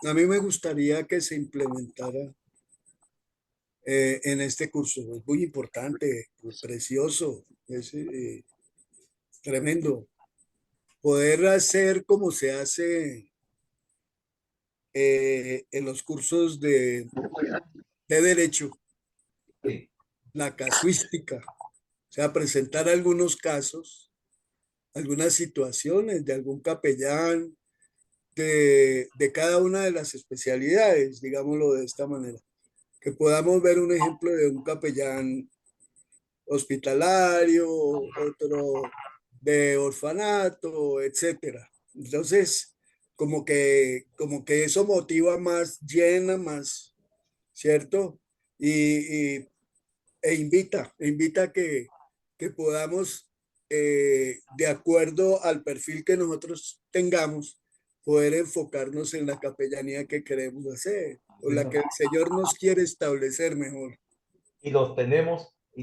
A mí me gustaría que se implementara en este curso. Es muy importante, precioso, es tremendo. Poder hacer como se hace en los cursos de derecho, Sí. la casuística, o sea, presentar algunos casos, algunas situaciones de algún capellán, de cada una de las especialidades, digámoslo de esta manera, que podamos ver un ejemplo de un capellán hospitalario, otro de orfanato, etcétera. Entonces, como que eso motiva más, llena más, ¿cierto? E invita que podamos, de acuerdo al perfil que nosotros tengamos, poder enfocarnos en la capellanía que queremos hacer o la que el Señor nos quiere establecer mejor. Y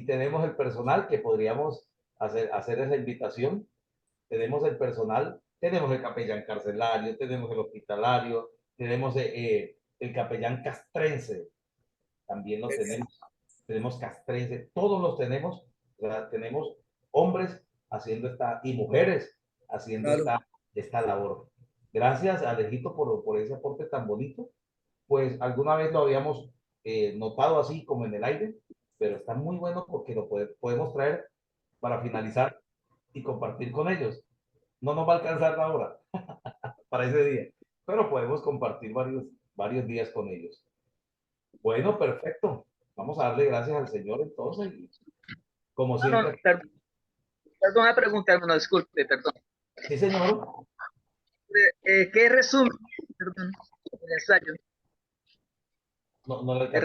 tenemos el personal que podríamos hacer esa invitación. Tenemos el personal, tenemos el capellán carcelario, tenemos el hospitalario, tenemos el capellán castrense, también lo tenemos castrense, todos los tenemos, o sea, tenemos hombres haciendo y mujeres haciendo Claro. esta labor. Gracias, Alejito, por ese aporte tan bonito. pues alguna vez lo habíamos notado así como en el aire, pero está muy bueno porque lo podemos traer para finalizar y compartir con ellos. No nos va a alcanzar la hora para ese día, pero podemos compartir varios días con ellos. Bueno, perfecto. Vamos a darle gracias al Señor entonces. Y como No, siempre. perdón una pregunta, hermano, disculpe, perdón. Sí, señor. ¿Qué resumen, perdón, el ensayo? No le El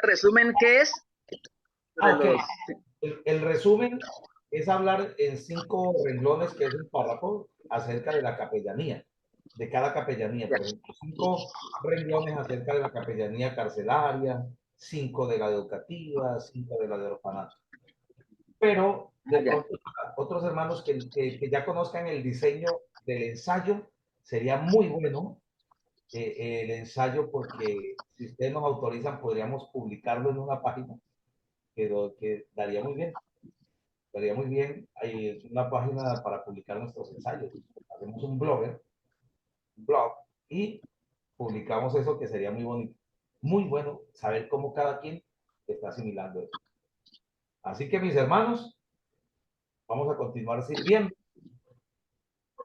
resumen, ¿qué es? Ok. El resumen es hablar en 5 renglones, que es un párrafo, acerca de la capellanía, de cada capellanía. Por ejemplo, 5 renglones acerca de la capellanía carcelaria, 5 de la educativa, 5 de la de orfanato. Pero de pronto, otros hermanos que ya conozcan el diseño del ensayo, sería muy bueno el ensayo, porque si ustedes nos autorizan, podríamos publicarlo en una página que daría muy bien. Daría muy bien. Hay una página para publicar nuestros ensayos. Hacemos un blog, y publicamos eso, que sería muy bonito. Muy bueno saber cómo cada quien está asimilando eso. Así que, mis hermanos, vamos a continuar sirviendo.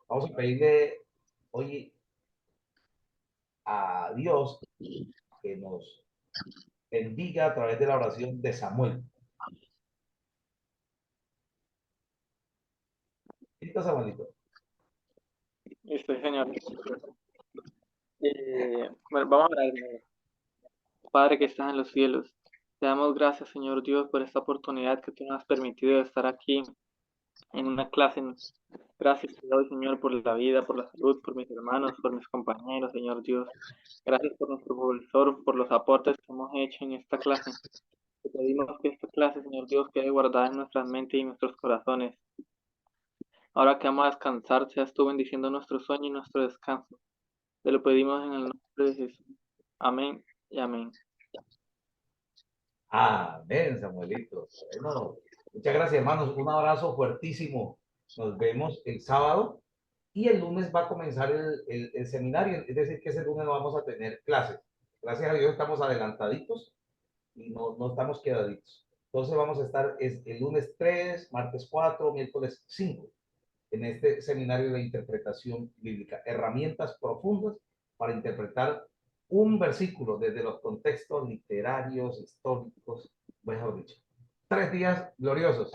Vamos a pedirle hoy a Dios que nos bendiga a través de la oración de Samuel. ¿Listo, Samuelito? Listo, Señor. Bueno, vamos a orar. Padre que estás en los cielos, te damos gracias, Señor Dios, por esta oportunidad que tú nos has permitido de estar aquí en una clase. Gracias te doy, Señor, por la vida, por la salud, por mis hermanos, por mis compañeros, Señor Dios. Gracias por nuestro profesor, por los aportes que hemos hecho en esta clase. Te pedimos que esta clase, Señor Dios, quede guardada en nuestras mentes y nuestros corazones. Ahora que vamos a descansar, seas tú bendiciendo nuestro sueño y nuestro descanso. Te lo pedimos en el nombre de Jesús. Amén y amén. Amén, Samuelito. Bueno, muchas gracias, hermanos. Un abrazo fuertísimo. Nos vemos el sábado y el lunes va a comenzar el seminario. Es decir, que ese lunes no vamos a tener clases. Gracias a Dios estamos adelantaditos y no estamos quedaditos. Entonces vamos a estar el lunes 3, martes 4, miércoles 5 en este seminario de interpretación bíblica. Herramientas profundas para interpretar un versículo desde los contextos literarios, históricos, mejor dicho. 3 días gloriosos.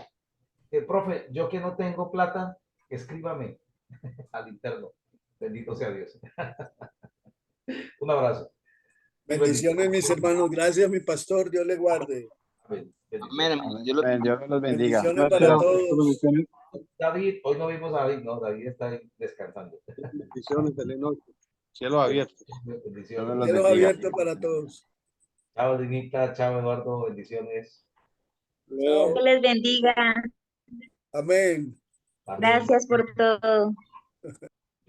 Profe, yo que no tengo plata, escríbame al interno. Bendito sea Dios. Un abrazo. Bendiciones, mis hermanos. Gracias, mi pastor. Dios le guarde. Amén, hermano. Dios los bendiga. Bendiciones para todos. David, hoy no vimos a David, no, David está descansando. Bendiciones, feliz noche. Cielo abierto. Bendiciones. Cielos abiertos para todos. Chao, Dinita. Chao, Eduardo. Bendiciones. Chao. Que les bendiga. Amén. Gracias por todo.